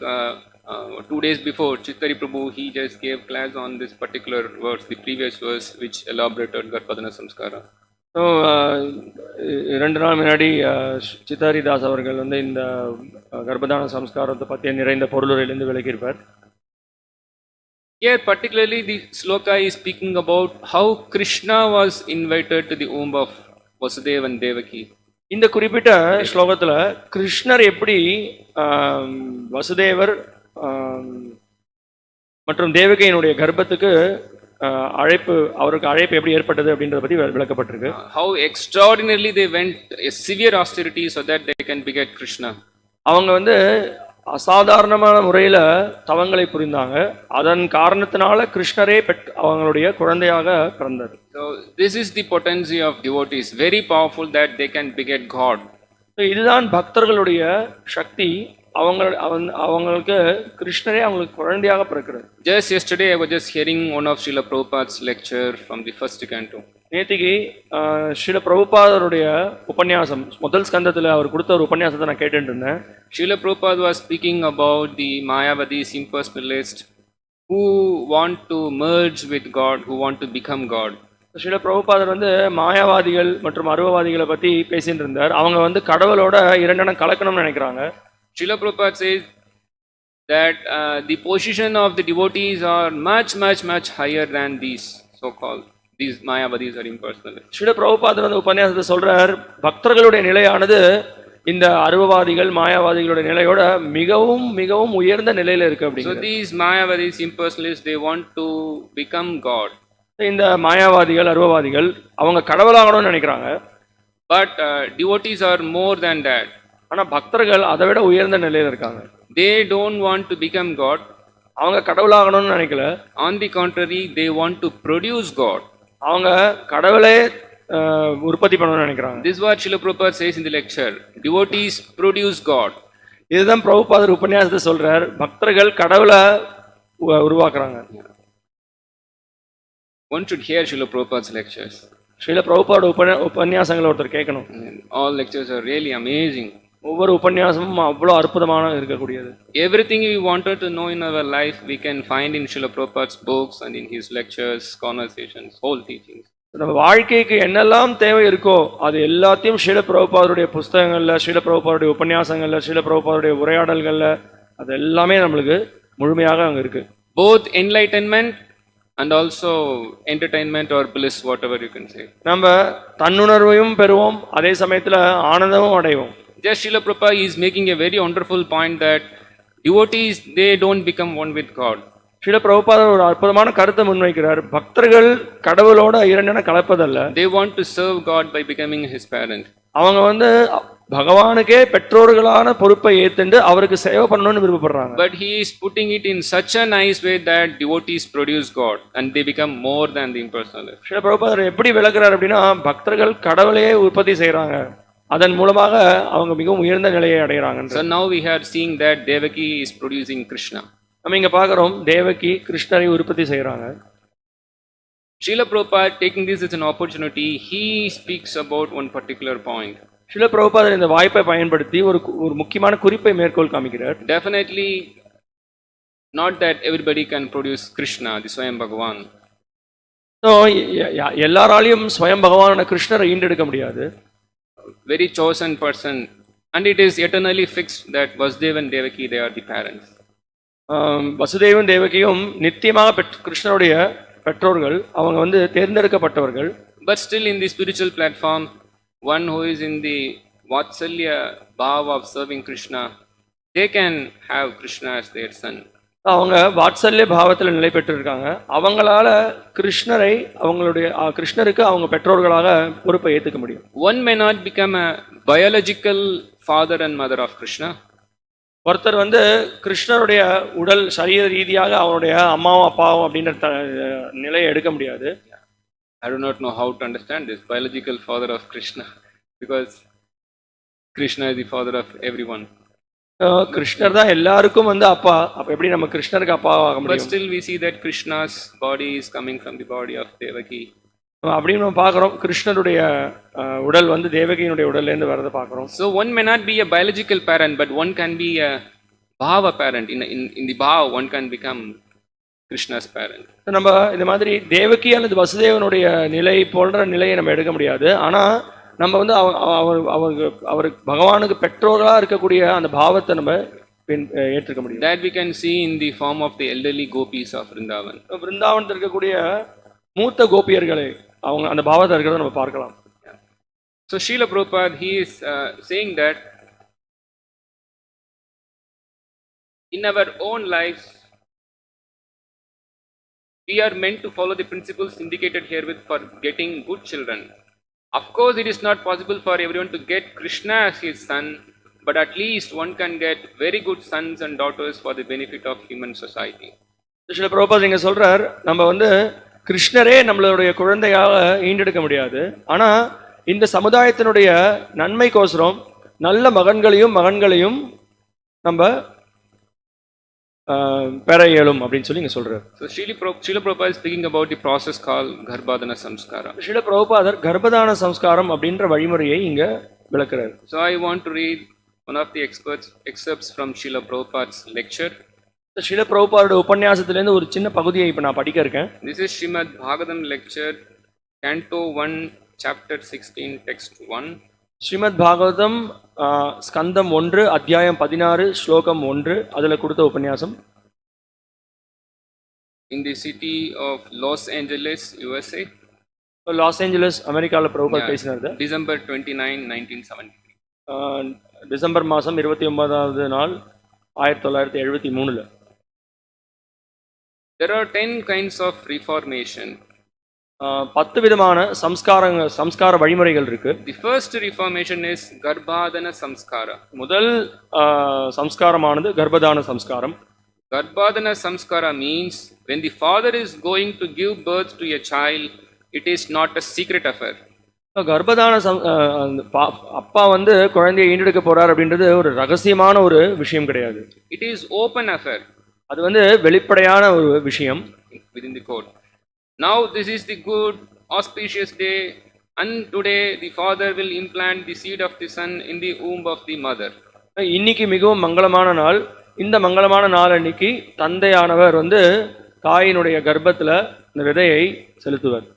2 days before, Chittari Prabhu, he just gave class on this particular verse, the previous verse, which elaborated Garbhadana Samskara.
So 2 நாள் முன்னாடி சித்தாரி தாஸ் அவர்கள் வந்து இந்த கர்ப்பதான சம்ஸ்காரத்தை பற்றிய நிறைந்த பொருளுரையிலிருந்து விளக்கியிருப்பார்.
Here particularly the sloka is speaking about how Krishna was invited to the womb of Vasudeva and Devaki.
இந்த குறிப்பிட்ட ஸ்லோகத்தில் கிருஷ்ணர் எப்படி வசுதேவர் மற்றும் தேவகையினுடைய கர்ப்பத்துக்கு அவருக்கு அழைப்பு எப்படி ஏற்பட்டது அப்படின்றத பற்றி விளக்கப்பட்டிருக்கு.
How extraordinarily they went a severe austerity so that they can beget Krishna. அவங்க
வந்து அசாதாரணமான முறையில் தவங்களை புரிந்தாங்க. அதன் காரணத்தினால கிருஷ்ணரே அவங்களுடைய குழந்தையாக பிறந்தார்.
So this is the potency of devotees, very powerful that they can beget God.
இதுதான் பக்தர்களுடைய சக்தி. அவங்களுக்கு கிருஷ்ணரே அவங்களுக்கு குழந்தையாக பிறக்கிறது.
Just yesterday, I was just hearing one of Srila Prabhupada's lecture from the first canto.
நேத்திக்கு ஸ்ரீல பிரபுபாதருடைய உபன்யாசம் முதல் ஸ்கந்தத்தில் அவர் கொடுத்த ஒரு உபன்யாசத்தை நான் கேட்டுட்டு இருந்தேன்.
Srila Prabhupada was speaking about the Mayavadis, impersonalists, who want to merge with God, who want to become God.
Srila பிரபுபாதர் மாயாவாதிகள் மற்றும் அருவவாதிகளை பற்றி பேசிட்டு இருந்தார். அவங்க கடவுளோட இரண்டெண்ணம் கலக்கணும்னு நினைக்கிறாங்க.
Srila Prabhupada says that the position of the devotees are much, much, much higher than these so-called, these Mayavadis or impersonalists.
Srila பிரபுபாதர் உபன்யாசத்தை சொல்றார், பக்தர்களுடைய நிலையானது இந்த அருவவாதிகள் மாயாவாதிகளுடைய நிலையோட மிகவும் மிகவும் உயர்ந்த நிலையில இருக்கு
So
அப்படிங்கிறார்.
these Mayavadis, impersonalists, they want to become God.
இந்த மாயாவாதிகள் அருவவாதிகள் அவங்க கடவுளாகணும்னு நினைக்கிறாங்க.
But devotees are more than that.
ஆனா பக்தர்கள் அதை விட உயர்ந்த நிலையில இருக்காங்க.
They don't want to become God.
அவங்க கடவுளாகணும்னு நினைக்கல.
On the contrary, they want to produce God.
அவங்க கடவுளே உற்பத்தி பண்ணணும்னு நினைக்கிறாங்க.
This is what Srila Prabhupada says in the lecture. Devotees produce God.
இதுதான் பிரபுபாதர் உபன்யாசத்தை சொல்றார், பக்தர்கள் கடவுளை உருவாக்குறாங்க.
One should hear Srila Prabhupada's lectures.
Srila பிரபுபாட உபன்யாசங்களை ஒருத்தர் கேட்கணும்.
All lectures are really amazing.
ஒவ்வொரு உபன்யாசமும் அவ்வளோ அற்புதமான இருக்கக்கூடியது.
Everything we wanted to know in our life, we can find in Srila Prabhupada's books and in his lectures, conversations, whole teachings.
நம்ம வாழ்க்கைக்கு என்னெல்லாம் தேவை இருக்கோ அது எல்லாத்தையும் ஸ்ரீல பிரபுபாதருடைய புஸ்தகங்கள்ல, ஸ்ரீல பிரபுபாதருடைய உபன்யாசங்கள்ல, ஸ்ரீல பிரபுபாதருடைய உரையாடல்கள்ல அது எல்லாமே நம்மளுக்கு முழுமையாக அங்கே இருக்கு.
Both enlightenment and also entertainment or bliss, whatever you can say.
நம்ம தன்னுணர்வையும் பெறுவோம், அதே சமயத்துல ஆனந்தமும் அடைவோம்.
Just Srila Prabhupada is making a very wonderful point that devotees, they don't become one with God.
Srila பிரபுபாதர் ஒரு அற்புதமான கருத்தை முன்வைக்கிறார். பக்தர்கள் கடவுளோட இரண்டென கலப்பதல்ல.
They want to serve God by becoming his parent.
அவங்க பகவானுக்கே பெற்றோர்களான பொறுப்பை ஏத்துண்டு அவருக்கு சேவை பண்ணணும்னு விருப்பப்படுறாங்க.
But he is putting it in such a nice way that devotees produce God and they become more than the impersonalists.
Srila பிரபுபாதர் எப்படி விளக்குறார் அப்படின்னா, பக்தர்கள் கடவுளையே உற்பத்தி செய்யறாங்க, அதன் மூலமாக அவங்க மிகவும் உயர்ந்த நிலையை அடைகிறாங்க.
So now we are seeing that Devaki is producing Krishna.
நம்ம இங்க பார்க்கிறோம் தேவகி கிருஷ்ணரை உற்பத்தி செய்யறாங்க.
Srila Prabhupada, taking this as an opportunity, he speaks about one particular point.
Srila பிரபுபாதர் இந்த வாய்ப்பை பயன்படுத்தி ஒரு முக்கியமான குறிப்பை மேற்கோள் காமிக்கிறார்.
Definitely not that everybody can produce Krishna, the Swayam Bhagavan.
So எல்லாராலையும் ஸ்வயம் பகவான கிருஷ்ணரை ஈண்டெடுக்க முடியாது.
Very chosen person, and it is eternally fixed that Vasudeva and Devaki, they are the parents.
Vasudevan தேவகியும் நித்தியமாக கிருஷ்ணருடைய பெற்றோர்கள், அவங்க தேர்ந்தெடுக்கப்பட்டவர்கள்.
But still in the spiritual platform, one who is in the Vatsalya Bhava of serving Krishna, they can have Krishna as their son.
அவங்க வாத்சல்ய பாவத்தில் நிலை பெற்றிருக்காங்க. அவங்களால கிருஷ்ணருக்கு அவங்க பெற்றோர்களாக பொறுப்பை ஏற்றுக்க முடியும்.
One may not become a biological father and mother of Krishna.
ஒருத்தர் கிருஷ்ணருடைய உடல் சரீர ரீதியாக அவருடைய அம்மாவும் அப்பாவும் அப்படின்ற நிலையை எடுக்க முடியாது.
I do not know how to understand this biological father of Krishna, because Krishna is the father of everyone.
கிருஷ்ணர் தான் எல்லாருக்கும் அப்பா. அப்ப எப்படி நம்ம கிருஷ்ணருக்கு அப்பாவாக முடியும்?
But still we see that Krishna's body is coming from the body of Devaki.
அப்படின்னு நம்ம பார்க்கிறோம், கிருஷ்ணருடைய உடல் தேவகியினுடைய உடல்ல இருந்து வரதை பார்க்கிறோம்.
So one may not be a biological parent, but one can be a bhava parent. In the bhava, one can become Krishna's parent.
நம்ம இந்த மாதிரி தேவகி அல்லது வசுதேவனுடைய நிலை போன்ற நிலையை நம்ம எடுக்க முடியாது. ஆனா நம்ம அவருக்கு பகவானுக்கு பெற்றோர்களா இருக்கக்கூடிய அந்த பாவத்தை நம்ம ஏற்றுக்க முடியும்.
That we can see in the form of the elderly gopis of Vrindavan.
விருந்தாவனத்தில் இருக்கக்கூடிய மூத்த கோபியர்களை அவங்க அந்த பாவத்தை இருக்கிறத நம்ம பார்க்கலாம்.
So Srila Prabhupada, he is saying that in our own lives we are meant to follow the principles indicated herewith for getting good children. Of course, it is not possible for everyone to get Krishna as his son, but at least one can get very good sons and daughters for the benefit of human society.
Srila Prabhupad இங்க சொல்றார், நம்ம கிருஷ்ணரே நம்மளுடைய குழந்தையாக ஈண்டெடுக்க முடியாது. ஆனா இந்த சமுதாயத்தினுடைய நன்மைக்கோசரம் நல்ல மகன்களையும் நம்ம பெற இயலும் அப்படின்னு சொல்லி இங்க சொல்றாரு.
So Srila Prabhupada is speaking about the process called Garbhadana Samskara.
Srila பிரபுபாதர் கர்ப்பதான சம்ஸ்காரம் அப்படின்ற வழிமுறையை இங்க விளக்குறாரு.
So I want to read one of the excerpts from Srila Prabhupada's lecture.
Srila பிரபுபாதோட உபன்யாசத்திலேருந்து ஒரு சின்ன பகுதியை இப்ப நான் படிக்க இருக்கேன்.
This is Srimad Bhagavatam lecture, Canto 1, Chapter 16, Text 1.
Srimad Bhagavatam ஸ்கந்தம் 1 அத்தியாயம் 16 ஸ்லோகம் 1 அதுல கொடுத்த உபன்யாசம்.
In the city of Los Angeles, USA.
Los Angeles அமெரிக்காவில் பிரபுபாத் பேசினார்.
December 29, 1973.
டிசம்பர் மாதம் 29வது நாள் 1973.
There are 10 kinds of reformation.
10 விதமான சம்ஸ்கார வழிமுறைகள் இருக்கு.
The first reformation is Garbhadana Samskara.
முதல் சம்ஸ்காரமானது கர்ப்பதான சம்ஸ்காரம்.
Garbhadana Samskara means when the father is going to give birth to a child, it is not a secret affair.
கர்ப்பதான அப்பா வந்து குழந்தையை ஈண்டெடுக்க போறார் அப்படின்றது ஒரு ரகசியமான ஒரு விஷயம் கிடையாது.
It is open affair.
அது வந்து வெளிப்படையான ஒரு விஷயம்.
Within the court. Now this is the good auspicious day, and today the father will implant the seed of the son in the womb of the mother.
இன்னைக்கு மிகவும் மங்களமான நாள். இந்த மங்களமான நாள் அன்னைக்கு தந்தையானவர் வந்து தாயினுடைய கர்ப்பத்துல இந்த விதையை செலுத்துவார்.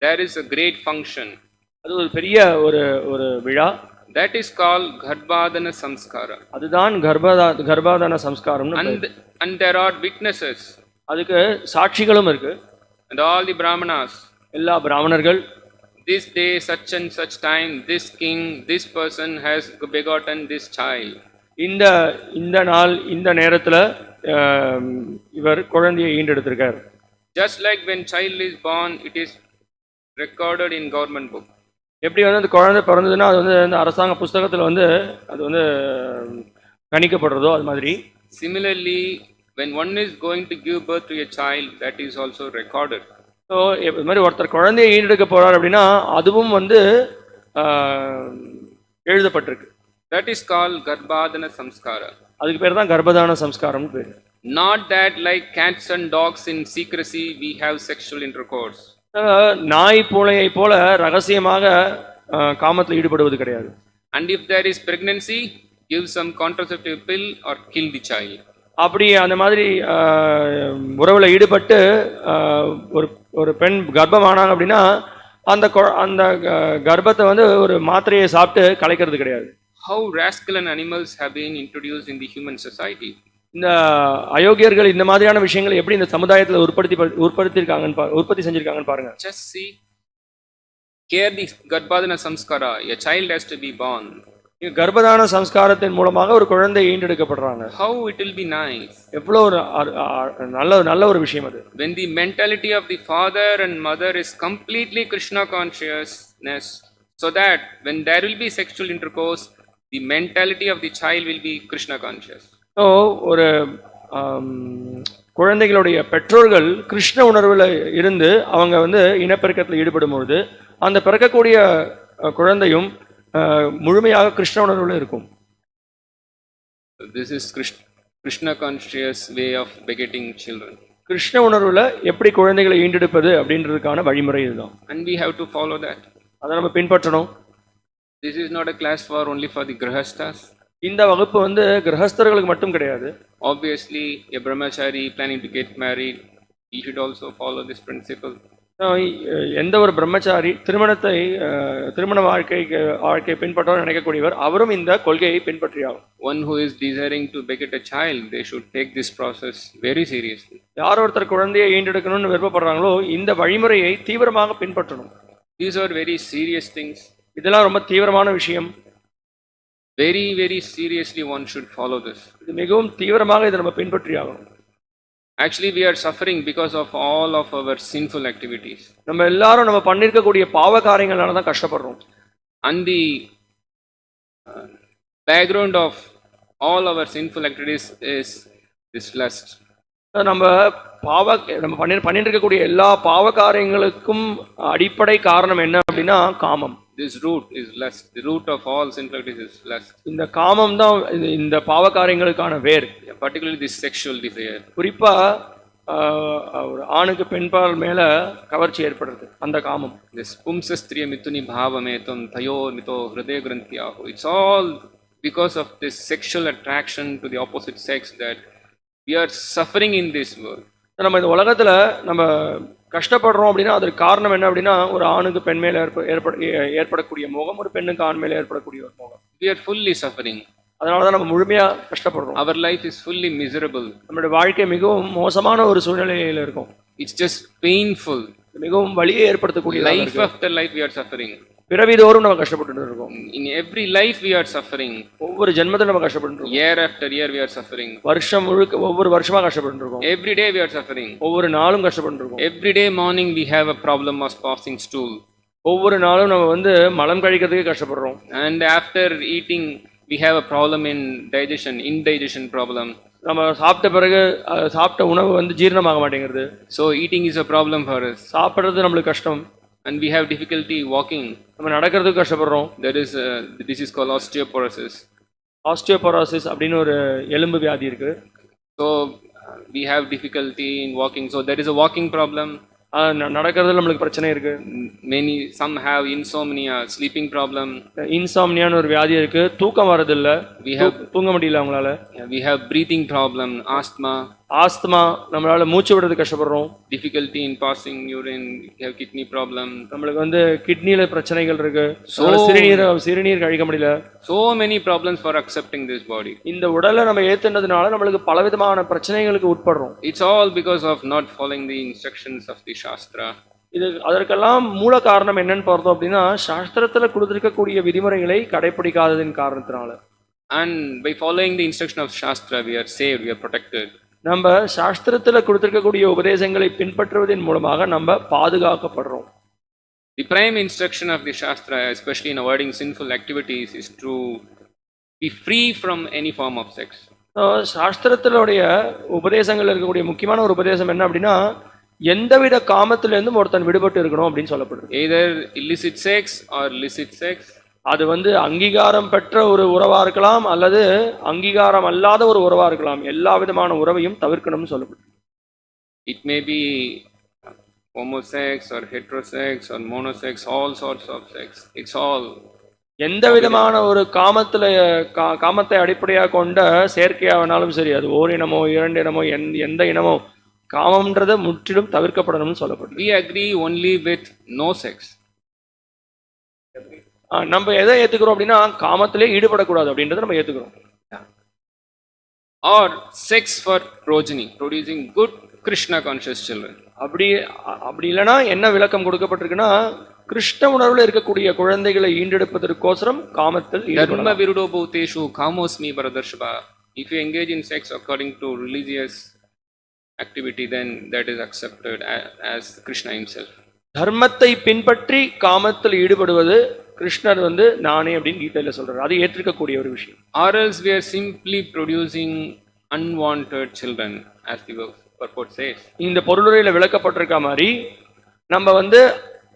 There is a great function.
அது ஒரு பெரிய ஒரு விழா.
That is called Garbhadana Samskara.
அதுதான் கர்ப்பதான சம்ஸ்காரம்.
And there are witnesses.
அதுக்கு சாட்சிகளும் இருக்கு.
And all the Brahmanas.
எல்லா பிராமணர்கள்
This day, such and such time, this king, this person has begotten this child.
இந்த நாள் இந்த நேரத்துல இவர் குழந்தையை ஈண்டெடுத்திருக்கார்.
Just like when child is born, it is recorded in government book.
எப்படி வந்து அந்த குழந்தை பிறந்ததுன்னா அது வந்து அந்த அரசாங்க புஸ்தகத்துல வந்து அது வந்து கணிக்கப்படுறதோ அது மாதிரி.
Similarly, when one is going to give birth to a child, that is also recorded.
So இது மாதிரி ஒருத்தர் குழந்தையை ஈண்டெடுக்க போறார் அப்படின்னா அதுவும் வந்து எழுதப்பட்டிருக்கு.
That is called Garbhadana Samskara.
அதுக்கு பேர் தான் கர்ப்பதான சம்ஸ்காரம்னு பேர்.
Not that like cats and dogs in secrecy we have sexual intercourse.
நாய் பூனையை போல ரகசியமாக காமத்தில் ஈடுபடுவது கிடையாது.
And if there is pregnancy, give some contraceptive pill or kill the child.
அப்படி அந்த மாதிரி உறவுல ஈடுபட்டு ஒரு பெண் கர்ப்பமானாங்க அப்படின்னா அந்த கர்ப்பத்தை வந்து ஒரு மாத்திரையை சாப்பிட்டு கலைக்கிறது கிடையாது.
How rascal and animals have been introduced in the human society.
இந்த அயோக்கியர்கள் இந்த மாதிரியான விஷயங்களை எப்படி இந்த சமுதாயத்தில் உற்பத்தி செஞ்சிருக்காங்கன்னு பாருங்க.
Just see. Here the Garbhadana Samskara, a child has to be born.
கர்ப்பதான சம்ஸ்காரத்தின் மூலமாக ஒரு குழந்தை ஈண்டெடுக்கப்படுறாங்க.
How it will be nice.
எவ்வளவு ஒரு நல்ல ஒரு விஷயம் அது.
When the mentality of the father and mother is completely Krishna consciousness, so that when there will be sexual intercourse, the mentality of the child will be Krishna conscious.
So ஒரு குழந்தைகளுடைய பெற்றோர்கள் கிருஷ்ண உணர்வில் இருந்து அவங்க வந்து இனப்பெருக்கத்தில் ஈடுபடும் பொழுது அந்த பிறக்கக்கூடிய குழந்தையும் முழுமையாக கிருஷ்ண உணர்வில் இருக்கும்.
This is Krishna conscious way of begetting children.
Krishna உணர்வில் எப்படி குழந்தைகளை ஈண்டெடுப்பது அப்படின்றதுக்கான வழிமுறை இதுதான்.
And we have to follow that.
அதை நம்ம பின்பற்றணும்.
This is not a class for only for the grahasthas.
இந்த வகுப்பு வந்து கிரகஸ்தர்களுக்கு மட்டும் கிடையாது.
Obviously, a brahmachari planning to get married, he should also follow this principle.
எந்த ஒரு பிரம்மச்சாரி திருமண வாழ்க்கை பின்பற்ற நினைக்கக்கூடியவர் அவரும் இந்த கொள்கையை பின்பற்றியாகும்.
One who is desiring to beget a child, they should take this process very seriously.
யார் ஒருத்தர் குழந்தையை ஈண்டெடுக்கணும்னு விருப்பப்படுறாங்களோ இந்த வழிமுறையை தீவிரமாக பின்பற்றணும்.
These are very serious things.
இதெல்லாம் ரொம்ப தீவிரமான விஷயம்.
Very, very seriously one should follow this.
இது மிகவும் தீவிரமாக இதை நம்ம பின்பற்றியாகணும்.
Actually, we are suffering because of all of our sinful activities.
நம்ம எல்லாரும் நம்ம பண்ணிருக்கக்கூடிய பாவ காரியங்களால தான் கஷ்டப்படுறோம். And
the background of all our sinful activities is this lust.
நம்ம பண்ணிட்டு இருக்கக்கூடிய எல்லா பாவ காரியங்களுக்கும் அடிப்படை காரணம் என்ன அப்படின்னா காமம்.
This root is lust. The root of all sinful activities is lust.
இந்த காமம் தான் இந்த பாவ காரியங்களுக்கான வேர்.
Particularly this sexual desire.
குறிப்பா ஒரு ஆணுக்கு பெண்பால் மேல கவர்ச்சி ஏற்படுறது அந்த காமம்.
This pumsastriya mituni bhavametum tayo mito hriday granthiyaho. It's all because of this sexual attraction to the opposite sex that we are suffering in this world.
நம்ம இந்த உலகத்துல நம்ம கஷ்டப்படுறோம் அப்படின்னா அதற்கு காரணம் என்ன அப்படின்னா ஒரு ஆணுக்கு பெண் மேல ஏற்படக்கூடிய மோகம், ஒரு பெண்ணுக்கு ஆண் மேல ஏற்படக்கூடிய ஒரு மோகம்.
We are fully suffering.
அதனாலதான் நம்ம முழுமையா கஷ்டப்படுறோம்.
Our life is fully miserable.
நம்மளுடைய வாழ்க்கை மிகவும் மோசமான ஒரு சூழ்நிலையில இருக்கும்.
It's just painful.
மிகவும் வலியை ஏற்படுத்தக்கூடிய
life after life we are suffering.
பிறவிதோறும் நம்ம கஷ்டப்பட்டு இருக்கோம்.
In every life we are suffering.
ஒவ்வொரு ஜென்மத்திலும் நம்ம கஷ்டப்பட்டு இருக்கோம்.
Year after year we are suffering.
வருஷம் முழுக்க ஒவ்வொரு வருஷமா கஷ்டப்பட்டு இருக்கோம்.
Every day we are suffering.
ஒவ்வொரு நாளும் கஷ்டப்பட்டு இருக்கோம்.
Every day morning we have a problem of passing stool.
ஒவ்வொரு நாளும் நம்ம மலம் கழிக்கிறதுக்கு கஷ்டப்படுறோம்.
And after eating we have a problem in digestion, indigestion problem.
நம்ம சாப்பிட்ட பிறகு சாப்பிட்ட உணவு ஜீரணமாக மாட்டேங்குது.
So eating is a problem for us.
சாப்பிடுறது நம்மளுக்கு கஷ்டம்.
And we have difficulty walking.
நம்ம நடக்கிறதுக்கு கஷ்டப்படுறோம்.
That is the disease called osteoporosis.
Osteoporosis அப்படின்னு ஒரு எலும்பு வியாதி இருக்கு.
So we have difficulty in walking. So there is a walking problem.
நடக்கிறதுல நம்மளுக்கு பிரச்சனை இருக்கு.
Some have insomnia, sleeping problem.
இன்சாம்னியான்னு ஒரு வியாதி இருக்கு. தூக்கம் வரது இல்ல. தூங்க முடியல அவங்களால.
We have breathing problem, asthma.
Asthma, நம்மளால மூச்சு விடுறது கஷ்டப்படுறோம்.
Difficulty in passing urine, we have kidney problem.
நம்மளுக்கு கிட்னில பிரச்சனைகள் இருக்கு. சிறுநீர் கழிக்க முடியல.
So many problems for accepting this body.
இந்த உடலை நம்ம ஏத்துனதுனால நம்மளுக்கு பலவிதமான பிரச்சனைகளுக்கு உட்படுறோம்.
It's all because of not following the instructions of the Shastra.
அதற்கெல்லாம் மூல காரணம் என்னன்னு பார்த்தோம் அப்படின்னா சாஸ்திரத்துல கொடுத்திருக்கக்கூடிய விதிமுறைகளை கடைபிடிக்காததின் காரணத்தினால.
And by following the instruction of Shastra we are saved, we are protected.
நம்ம சாஸ்திரத்துல கொடுத்திருக்கக்கூடிய உபதேசங்களை பின்பற்றுவதன் மூலமாக நம்ம பாதுகாக்கப்படுறோம்.
The prime instruction of the Shastra, especially in avoiding sinful activities, is to be free from any form of sex.
சாஸ்திரத்தினுடைய உபதேசங்கள் இருக்கக்கூடிய முக்கியமான ஒரு உபதேசம் என்ன அப்படின்னா எந்தவித காமத்திலிருந்தும் ஒருத்தன் விடுபட்டு இருக்கணும் அப்படின்னு சொல்லப்படுது.
Either illicit sex or licit sex.
அது அங்கீகாரம் பெற்ற ஒரு உறவா இருக்கலாம் அல்லது அங்கீகாரம் அல்லாத ஒரு உறவா இருக்கலாம். எல்லா விதமான உறவையும் தவிர்க்கணும்னு சொல்லப்படுது.
It may be homosex or heterosex or monosex, all sorts of sex. It's all.
எந்த விதமான ஒரு காமத்தை அடிப்படையாக கொண்ட செயற்கையானாலும் சரி, அது ஓர் இனமோ இரண்டு இனமோ எந்த இனமோ காமம்ன்றதை முற்றிலும் தவிர்க்கப்படணும்னு சொல்லப்படுது.
We agree only with no sex.
நம்ம எதை ஏத்துக்கிறோம் அப்படின்னா காமத்திலே ஈடுபடக்கூடாது அப்படின்றத நம்ம ஏத்துக்கிறோம்.
Or sex for progeny, producing good Krishna conscious children.
அப்படி இல்லைன்னா என்ன விளக்கம் கொடுக்கப்பட்டிருக்குன்னா கிருஷ்ண உணர்வுல இருக்கக்கூடிய குழந்தைகளை ஈண்டெடுப்பதற்கோசரம் காமத்தில்
தர்ம விருடோ பூதேஷு காமோஸ்மி பரதர்ஷபா. If you engage in sex according to religious activity, then that is accepted as Krishna himself.
தர்மத்தை பின்பற்றி காமத்தில் ஈடுபடுவது கிருஷ்ணர் நானே அப்படின்னு கீதையில சொல்றாரு. அது ஏற்றுக்கக்கூடிய ஒரு விஷயம்.
Or else we are simply producing unwanted children, as the purport says.
இந்த பொருளுரையில விளக்கப்பட்டிருக்க மாதிரி நம்ம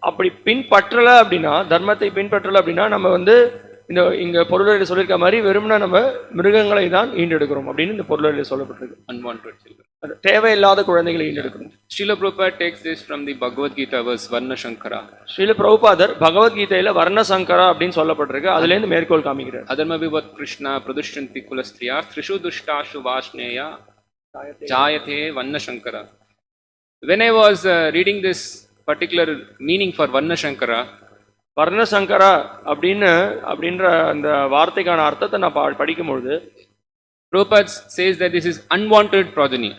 அப்படி பின்பற்றல அப்படின்னா, தர்மத்தை பின்பற்றல அப்படின்னா நம்ம இந்த இங்க பொருளுரையில சொல்லியிருக்க மாதிரி வெறும்னா நம்ம மிருகங்களை தான் ஈண்டெடுக்கிறோம் அப்படின்னு இந்த பொருளுரையில சொல்லப்பட்டிருக்கு.
Unwanted children.
தேவையில்லாத குழந்தைகளை ஈண்டெடுக்கணும்.
Srila Prabhupada takes this from the Bhagavad Gita verse Varna Shankara.
Srila பிரபுபாதர் பகவத்கீதையில வர்ண சங்கரா அப்படின்னு சொல்லப்பட்டிருக்கு. அதுல இருந்து மேற்கோள் காமிக்கிறார்.
அதர்ம விபத் கிருஷ்ணா பிரதுஷ்டந்தி குலஸ்திரியா த்ரிஷு துஷ்டாஷு வாஷ்ணேயா ஜாயதே வர்ண சங்கரா. When I was reading this particular meaning for Varna Shankara,
வர்ண சங்கரா அப்படின்ற அந்த வார்த்தைக்கான அர்த்தத்தை நான் படிக்கும்பொழுது
Prabhupada says that this is unwanted progeny.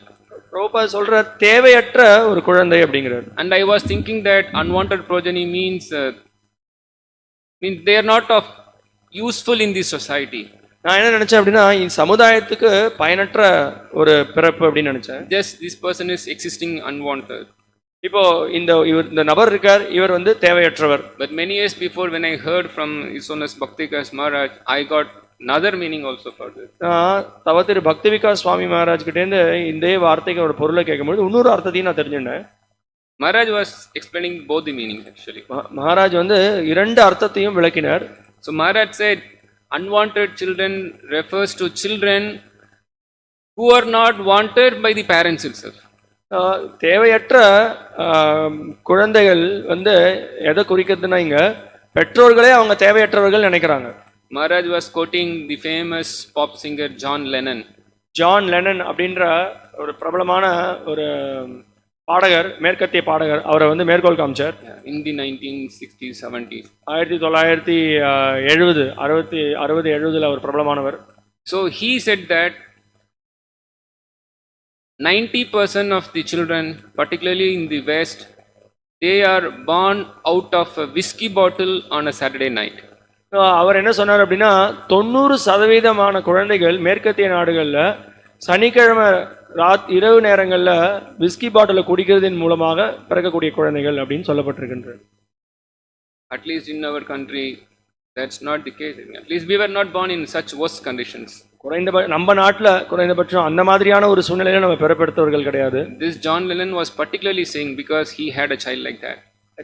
Prabhupad சொல்ற தேவையற்ற ஒரு குழந்தை அப்படிங்கிறார்.
And I was thinking that unwanted progeny means they are not of useful in this society.
நான் என்ன நினைச்சேன் அப்படின்னா சமுதாயத்துக்கு பயனற்ற ஒரு பிறப்பு அப்படின்னு நினைச்சேன்.
Just this person is existing unwanted.
இப்போ இந்த நபர் இருக்கார், இவர் தேவையற்றவர்.
But many years before, when I heard from His Holiness Bhakti Vikas Maharaj, I got another meaning also for this.
தவத்திரு பக்தி விகாஸ் சுவாமி மகாராஜ் கிட்ட இருந்து இந்த வார்த்தைக்கு ஒரு பொருளை கேட்கும்போது இன்னொரு அர்த்தத்தையும் நான் தெரிஞ்சுட்டேன்.
Maharaj was explaining both the meanings actually.
Maharaj வந்து இரண்டு அர்த்தத்தையும் விளக்கினார்.
So Maharaj said, unwanted children refers to children who are not wanted by the parents itself.
தேவையற்ற ஆஹ், குழந்தைகள் வந்து எதை குறிக்கிறதுனா இங்க பெற்றோர்களே அவங்க தேவையற்றவர்கள் நினைக்கிறாங்க.
Maharaj was quoting the famous pop singer John Lennon.
John linen அப்படின்ற ஒரு பிரபலமான ஒரு பாடகர், மேற்கத்திய பாடகர், அவரை வந்து மேற்கோள் காமிச்சார்.
In the 1960s, 70s.
1970 60 அவர் பிரபலமானவர்.
So he said that 90% of the children, particularly in the West, they are born out of a whiskey bottle on a Saturday night.
அவர் என்ன சொன்னார் அப்படின்னா 90% குழந்தைகள் மேற்கத்திய நாடுகளில் சனிக்கிழமை இரவு நேரங்களில் விஸ்கி பாட்டிலை குடிக்கிறதின் மூலமாக பிறக்கக்கூடிய குழந்தைகள் அப்படின்னு சொல்லப்பட்டிருக்கின்றது.
At least in our country, that's not the case. At least we were not born in such worse conditions.
நம்ம நாட்டில் குறைந்தபட்சம் அந்த மாதிரியான ஒரு சூழ்நிலையில நம்ம பிறப்பெடுத்தவர்கள் கிடையாது.
This John Lennon was particularly saying because he had a child like that.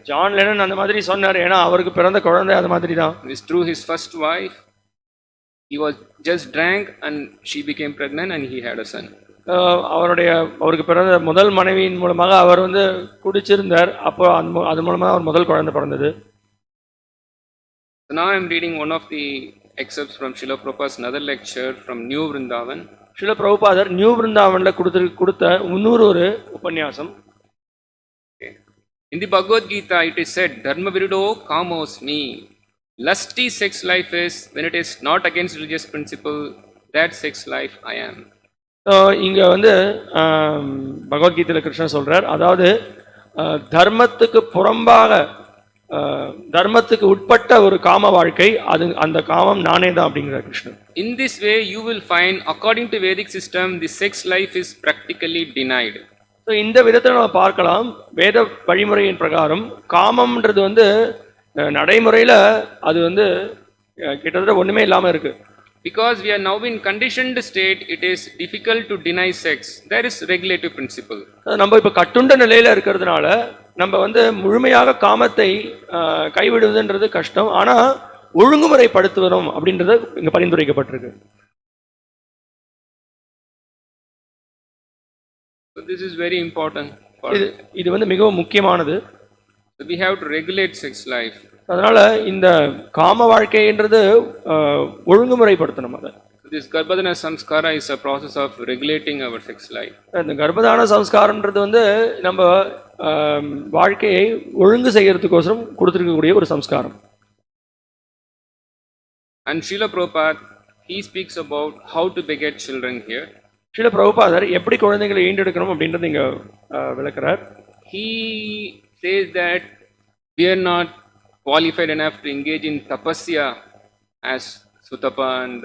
John linen அந்த மாதிரி சொன்னார், ஏன்னா அவருக்கு பிறந்த குழந்தை அது மாதிரி தான்.
This through his first wife, he was just drank and she became pregnant and he had a son.
அவருக்கு பிறந்த முதல் மனைவியின் மூலமாக அவர் வந்து குடிச்சிருந்தார், அப்போ அது மூலமாக அவர் முதல் குழந்தை பிறந்தது.
So now I am reading one of the excerpts from Srila Prabhupada's another lecture from New Vrindavan.
Srila பிரபுபாதர் நியூ விருந்தாவனில் கொடுத்த இன்னொரு ஒரு உபன்யாசம்.
In the Bhagavad Gita, it is said, Dharma virido kamosmi. Lusty sex life is when it is not against religious principle, that sex life I am.
இங்க வந்து பகவத்கீதையில் கிருஷ்ணன் சொல்றார், அதாவது தர்மத்துக்கு புறம்பாக தர்மத்துக்கு உட்பட்ட ஒரு காம வாழ்க்கை, அது அந்த காமம் நானே தான் அப்படிங்கிறார் Krishnan.
In this way, you will find, according to Vedic system, the sex life is practically denied.
So இந்த விதத்தில் நம்ம பார்க்கலாம், வேத வழிமுறையின் பிரகாரம் காமம்ன்றது வந்து நடைமுறையில் அது வந்து கிட்டத்தட்ட ஒன்றுமே இல்லாமல் இருக்கு.
Because we are now in conditioned state, it is difficult to deny sex. There is regulative principle.
நம்ம இப்போ கட்டுண்ட நிலையில் இருக்கிறதுனால நம்ம வந்து முழுமையாக காமத்தை கைவிடுவதுன்றது கஷ்டம். ஆனால் ஒழுங்குமுறைப்படுத்துவதும் அப்படின்றது இங்கே பரிந்துரைக்கப்பட்டிருக்கு.
So this is very important.
இது வந்து மிகவும் முக்கியமானது.
So we have to regulate sex life.
அதனால இந்த காம வாழ்க்கைன்றது ஒழுங்குமுறைப்படுத்தணும். அதை
this garbhadana samskara is a process of regulating our sex life.
இந்த கர்ப்பதான சம்ஸ்காரம்ன்றது வந்து நம்ம வாழ்க்கையை ஒழுங்கு செய்யறதுக்கோசரம் கொடுத்திருக்கக்கூடிய ஒரு சம்ஸ்காரம்.
And Srila Prabhupada, he speaks about how to beget children here.
Srila பிரபுபாதர் எப்படி குழந்தைகளை ஈண்டெடுக்கணும் அப்படின்றது இங்க விளக்குறார்.
He says that we are not qualified enough to engage in tapasya as Sutapa and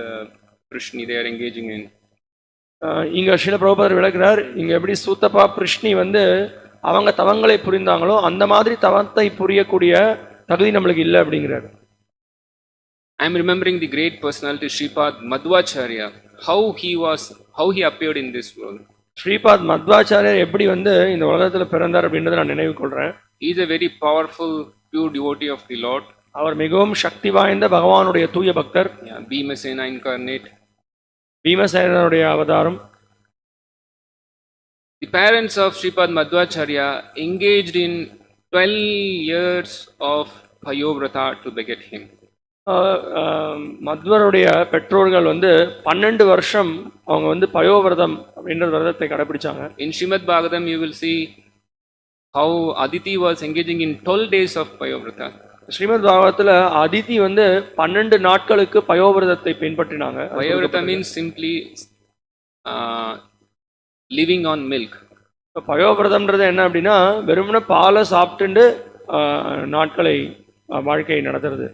Prishni they are engaging in.
இங்க ஸ்ரீல பிரபுபாதர் விளக்குறார், இங்க எப்படி சூத்தப்பா பிருஷ்ணி வந்து அவங்க தவங்களை புரிந்தாங்களோ அந்த மாதிரி தவத்தை புரியக்கூடிய தகுதி நம்மளுக்கு இல்லை அப்படிங்கிறார்.
I am remembering the great personality Srimad Madhvacharya, how he appeared in this world.
Shripad Madhvacharya எப்படி வந்து இந்த உலகத்துல பிறந்தார் அப்படின்றத நான் நினைவு கொள்றேன்.
He is a very powerful pure devotee of the Lord.
அவர் மிகவும் சக்தி வாய்ந்த பகவானுடைய தூய பக்தர்.
Bhimasena incarnate.
பீமசேனனுடைய அவதாரம்.
The parents of Srimad Madhvacharya engaged in 12 years of Payovrata to beget him.
மத்வருடைய பெற்றோர்கள் வந்து 12 வருஷம் அவங்க வந்து பயோவிரதம் அப்படின்ற விரதத்தை கடைபிடிச்சாங்க.
In Srimad Bhagavatam you will see how Aditi was engaging in 12 days of Payovrata. Srimad பாகவத்தில் Aditi வந்து 12 நாட்களுக்கு பயோவிரதத்தை பின்பற்றினாங்க. Payovrata means simply living on milk.
பயோவிரதம்ன்றது என்ன அப்படின்னா வெறுமனே பாலை சாப்பிட்டு நாட்களை வாழ்க்கையை நடத்துறது.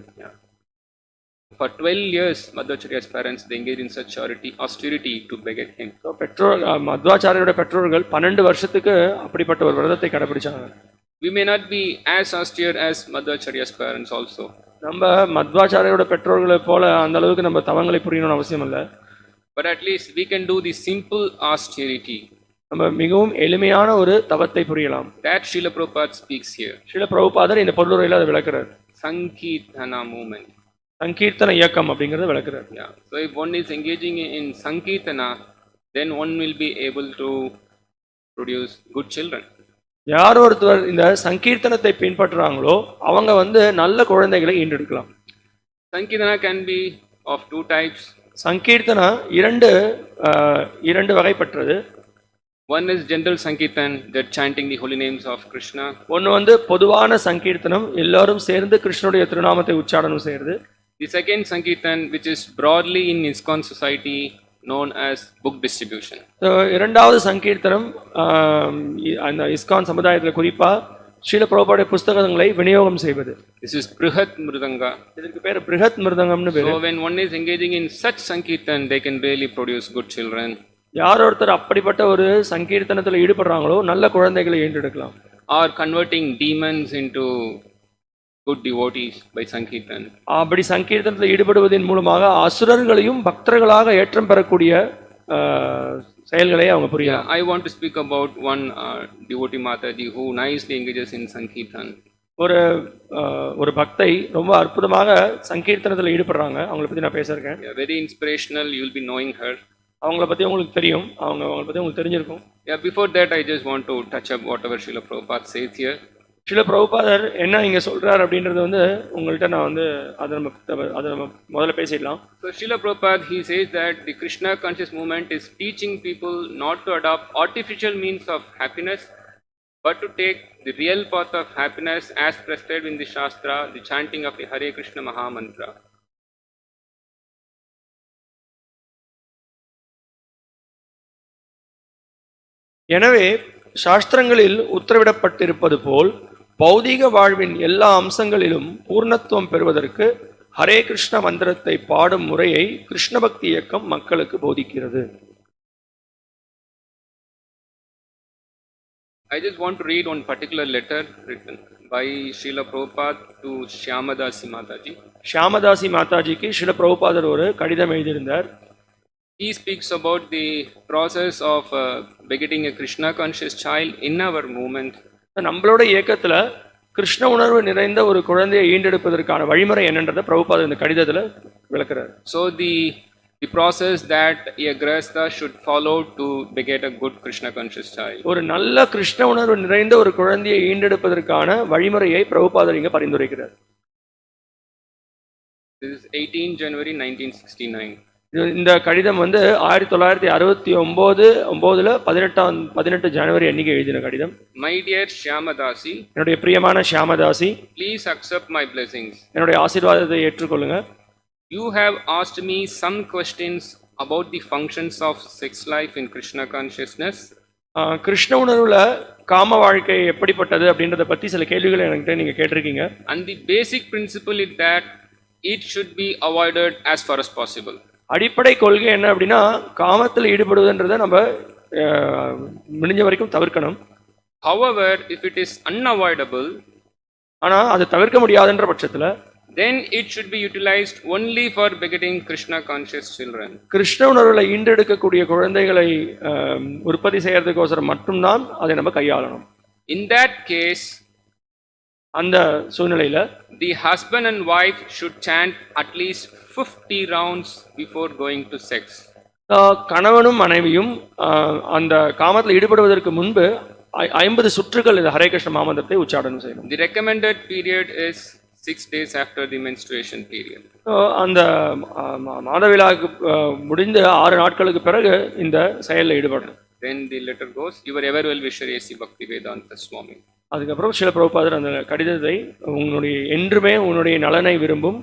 For 12 years, Madhvacharya's parents they engaged in such austerity to beget him.
மத்வாச்சாரியோட பெற்றோர்கள் 12 வருஷத்துக்கு அப்படிப்பட்ட ஒரு விரதத்தை கடைபிடிச்சாங்க.
We may not be as austere as Madhvacharya's parents also.
நம்ம மத்வாச்சாரியோட பெற்றோர்களை போல அந்த அளவுக்கு நம்ம தவங்களை புரியணும்னு அவசியம் இல்லை.
But at least we can do the simple austerity.
நம்ம மிகவும் எளிமையான ஒரு தவத்தை புரியலாம்.
That Srila Prabhupada speaks here.
Srila பிரபுபாதர் இந்த பொருளுரையில் அதை விளக்குறார்.
Sankirtana movement.
சங்கீர்த்தன இயக்கம் அப்படிங்கிறத விளக்குறார்.
Yeah. So if one is engaging in Sankirtana, then one will be able to produce good children.
யார் ஒருத்தர் இந்த சங்கீர்த்தனத்தை பின்பற்றுறாங்களோ அவங்க நல்ல குழந்தைகளை ஈண்டெடுக்கலாம்.
Sankirtana can be of two types.
Sankeerthana இரண்டு வகைப்பட்டது.
One is general Sankirtan, that chanting the holy names of Krishna.
ஒன்று பொதுவான சங்கீர்த்தனம், எல்லாரும் சேர்ந்து கிருஷ்ணனுடைய திருநாமத்தை உச்சாரணம் செய்யறது.
The second Sankirtan, which is broadly in ISKCON society known as book distribution.
இரண்டாவது சங்கீர்த்தனம் அந்த இஸ்கான் சமுதாயத்தில் குறிப்பா ஸ்ரீல பிரபுபாடைய புஸ்தகங்களை விநியோகம் செய்வது.
This is Brihat Mridanga.
இதற்கு பேர் பிருஹத் மிருதங்கம்னு பேரு.
So when one is engaging in such Sankirtan, they can really produce good children.
யார் ஒருத்தர் அப்படிப்பட்ட ஒரு சங்கீர்த்தனத்தில் ஈடுபடுறாங்களோ நல்ல குழந்தைகளை ஈண்டெடுக்கலாம்.
Or converting demons into good devotees by Sankirtan.
அப்படி சங்கீர்த்தனத்தில் ஈடுபடுவதன் மூலமாக அசுரர்களையும் பக்தர்களாக ஏற்றம் பெறக்கூடிய செயல்களை அவங்க புரியலாம்.
I want to speak about one devotee Mataji who nicely engages in Sankirtan.
ஒரு பக்தை ரொம்ப அற்புதமாக சங்கீர்த்தனத்தில் ஈடுபடுறாங்க. அவங்களை பற்றி நான் பேசியிருக்கேன்.
Very inspirational. You will be knowing her.
அவங்கள பற்றி உங்களுக்கு தெரியும், அவங்கள பற்றி உங்களுக்கு தெரிஞ்சிருக்கும்.
Before that, I just want to touch up whatever Srila Prabhupada says here.
Srila பிரபுபாதர் என்ன இங்கே சொல்கிறார் அப்படின்றது உங்கள்கிட்ட நான் அதை நம்ம முதல்ல பேசிடலாம்.
So Srila Prabhupada, he says that the Krishna conscious movement is teaching people not to adopt artificial means of happiness, but to take the real path of happiness as prescribed in the Shastra, the chanting of the Hare Krishna Maha Mantra.
எனவே சாஸ்திரங்களில் உத்தரவிடப்பட்டிருப்பது போல் பௌதிக வாழ்வின் எல்லா அம்சங்களிலும் பூர்ணத்துவம் பெறுவதற்கு ஹரே கிருஷ்ண மந்திரத்தை பாடும் முறையை கிருஷ்ண பக்தி இயக்கம் மக்களுக்கு போதிக்கிறது.
I just want to read one particular letter written by Srila Prabhupada to Shyamadasi Mataji.
ஷியாமதாசி மாதாஜிக்கு Srila பிரபுபாதர் ஒரு கடிதம் எழுதியிருந்தார்.
He speaks about the process of begetting a Krishna conscious child in our movement.
நம்மளோட இயக்கத்துல கிருஷ்ண உணர்வு நிறைந்த ஒரு குழந்தையை ஈண்டெடுப்பதற்கான வழிமுறை என்னன்றதை பிரபுபாதர் இந்த கடிதத்துல விளக்குறார்.
So the process that a grahastha should follow to beget a good Krishna conscious child.
ஒரு நல்ல கிருஷ்ண உணர்வு நிறைந்த ஒரு குழந்தையை ஈண்டெடுப்பதற்கான வழிமுறையை பிரபுபாதர் இங்க பரிந்துரைக்கிறார்.
This is 18 January 1969.
இந்த கடிதம் 1969 18 ஜனவரி அன்னைக்கு எழுதின கடிதம்.
My dear Shyamadasi,
என்னுடைய பிரியமான ஷியாமதாசி,
please accept my blessings.
என்னுடைய ஆசீர்வாதத்தை ஏற்றுக்கொள்ளுங்க.
You have asked me some questions about the functions of sex life in Krishna consciousness.
Krishna உணர்வுல காம வாழ்க்கை எப்படிப்பட்டது அப்படின்றத பத்தி சில கேள்விகளை என்கிட்ட நீங்க கேட்டிருக்கீங்க.
And the basic principle is that it should be avoided as far as possible.
அடிப்படை கொள்கை என்ன அப்படின்னா காமத்தில் ஈடுபடுவதுன்றதை நம்ம முடிஞ்ச வரைக்கும் தவிர்க்கணும்.
However, if it is unavoidable,
ஆனா அது தவிர்க்க முடியாதுன்ற பட்சத்துல
then it should be utilized only for begetting Krishna conscious children.
Krishna உணர்வுல ஈண்டெடுக்கக்கூடிய குழந்தைகளை உற்பத்தி செய்யறதுக்கோசரம் மட்டும்தான் அதை நம்ம கையாளணும்.
In that case,
அந்த சூழ்நிலையில
the husband and wife should chant at least 50 rounds before going to sex.
கணவனும் மனைவியும் அந்த காமத்தில் ஈடுபடுவதற்கு முன்பு 50 சுற்றுகள் இந்த ஹரே கிருஷ்ண மாமந்திரத்தை உச்சாரணம் செய்யணும்.
The recommended period is 6 days after the menstruation period.
அந்த மாதவிலாக்கு முடிந்த 6 நாட்களுக்கு பிறகு இந்த செயலில் ஈடுபடணும்.
Then the letter goes, your ever well wisher A.C. Bhaktivedanta Swami.
அதுக்கப்புறம் ஸ்ரீல பிரபுபாதர் அந்த கடிதத்தை என்றுமே உன்னுடைய நலனை விரும்பும்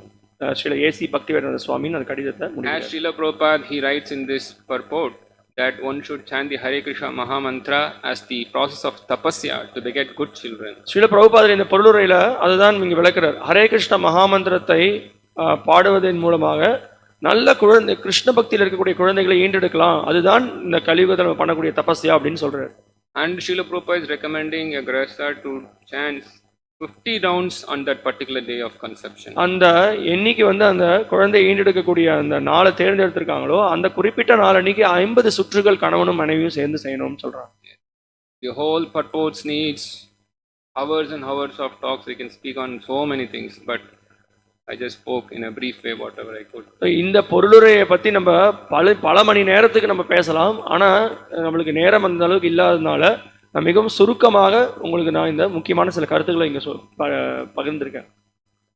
ஸ்ரீல ஏசி பக்திவேதாந்த சுவாமின்னு அந்த கடிதத்தை
As Srila Prabhupada, he writes in this purport that one should chant the Hare Krishna Maha Mantra as the process of tapasya to beget good children. Srila பிரபுபாதர் இந்த பொருளுரையில அதுதான் இங்க விளக்குறார். ஹரே கிருஷ்ண மகா மந்திரத்தை பாடுவதன் மூலமாக நல்ல குழந்தை கிருஷ்ண பக்தியில் இருக்கக்கூடிய குழந்தைகளை ஈண்டெடுக்கலாம். அதுதான் இந்த கலியுகத்தில் பண்ணக்கூடிய தபஸ்யா அப்படின்னு சொல்றாரு. And Srila Prabhupada is recommending a grahastha to chant 50 rounds on that particular day of conception.
அந்த என்னைக்கு வந்து அந்த குழந்தை ஈண்டெடுக்கக்கூடிய அந்த நாளை தேர்ந்தெடுத்திருக்காங்களோ அந்த குறிப்பிட்ட நாள் அன்னைக்கு 50 சுற்றுகள் கணவனும் மனைவியும் சேர்ந்து செய்யணும்னு சொல்றாங்க.
The whole purports needs hours and hours of talks. We can speak on so many things, but I just spoke in a brief way whatever I could.
இந்த பொருளுரையை பத்தி நம்ம பல மணி நேரத்துக்கு நம்ம பேசலாம். ஆனா நம்மளுக்கு நேரம் அந்த அளவுக்கு இல்லாததுனால நான் மிகவும் சுருக்கமாக உங்களுக்கு நான் இந்த முக்கியமான சில கருத்துக்களை இங்க பகிர்ந்திருக்கேன்.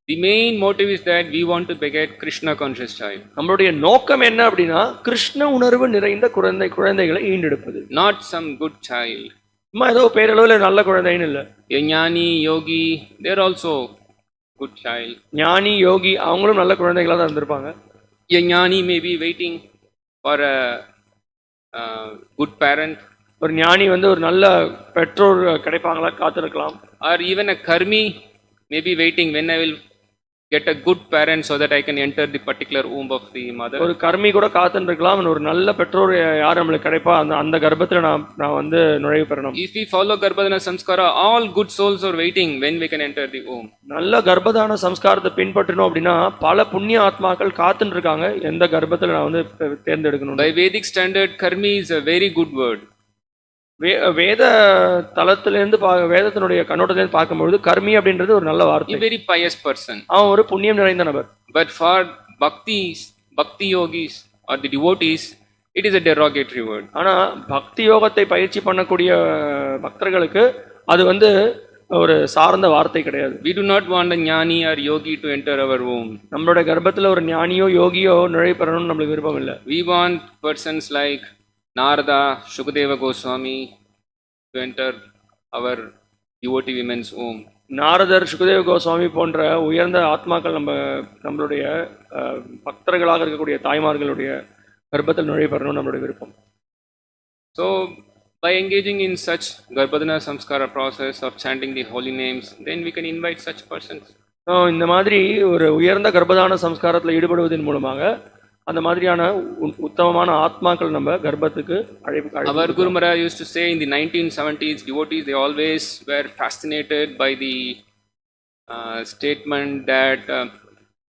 The main motive is that we want to beget Krishna conscious child.
நம்மளுடைய நோக்கம் என்ன அப்படின்னா கிருஷ்ண உணர்வு நிறைந்த குழந்தைகளை ஈண்டெடுப்பது.
Not some good child.
சும்மா ஏதோ பேரளவில் நல்ல குழந்தைன்னு இல்லை.
A ஞானி யோகி, they are also good child.
ஞானி யோகி அவங்களும் நல்ல குழந்தைகளா தான் இருந்திருப்பாங்க.
A ஞானி may be waiting for a good parent.
ஒரு ஞானி வந்து ஒரு நல்ல பெற்றோர் கிடைப்பாங்களா காத்திருக்கலாம்.
Or even a karmi may be waiting when I will get a good parent so that I can enter the particular womb of the mother.
ஒரு கர்மி கூட காத்துருக்கலாம். ஒரு நல்ல பெற்றோர் யார் நம்மளுக்கு கிடைப்பா அந்த கர்ப்பத்துல நான் வந்து நுழைவு பெறணும்.
If we follow garbhadana samskara, all good souls are waiting when we can enter the womb.
நல்ல கர்ப்பதான சம்ஸ்காரத்தை பின்பற்றணும் அப்படின்னா பல புண்ணிய ஆத்மாக்கள் காத்துட்டு இருக்காங்க எந்த கர்ப்பத்துல நான் வந்து தேர்ந்தெடுக்கணும்.
By Vedic standard, karmi is a very good word.
வேத தளத்திலிருந்து வேதத்தினுடைய கண்ணோட்டத்திலிருந்து பார்க்கும்பொழுது கர்மி அப்படின்றது ஒரு நல்ல வார்த்தை.
A very pious person.
அவன் ஒரு புண்ணியம் நிறைந்த நபர்.
But for bhakti yogis or the devotees, it is a derogatory word.
ஆனா பக்தி யோகத்தை பயிற்சி பண்ணக்கூடிய பக்தர்களுக்கு அது வந்து ஒரு சார்ந்த வார்த்தை கிடையாது.
We do not want a ஞானி or yogi to enter our womb.
நம்மளுடைய கர்ப்பத்துல ஒரு ஞானியோ யோகியோ நுழைவு பெறணும்னு நம்மளுக்கு விருப்பம் இல்லை.
We want persons like Narada, Shukadeva Goswami to enter our devotee women's womb.
நாரதர் சுகதேவ கோஸ்வாமி போன்ற உயர்ந்த ஆத்மாக்கள் நம்மளுடைய பக்தர்களாக இருக்கக்கூடிய தாய்மார்களுடைய கர்ப்பத்தில் நுழைவு பெறணும் நம்மளுடைய விருப்பம்.
So by engaging in such garbhadana samskara process of chanting the holy names, then we can invite such persons.
இந்த மாதிரி ஒரு உயர்ந்த கர்ப்பதான சம்ஸ்காரத்தில் ஈடுபடுவதன் மூலமாக அந்த மாதிரியான உத்தமமான ஆத்மாக்கள் நம்ம கர்ப்பத்துக்கு அழைப்பு.
Our Guru Maharaj used to say in the 1970s, devotees, they always were fascinated by the statement that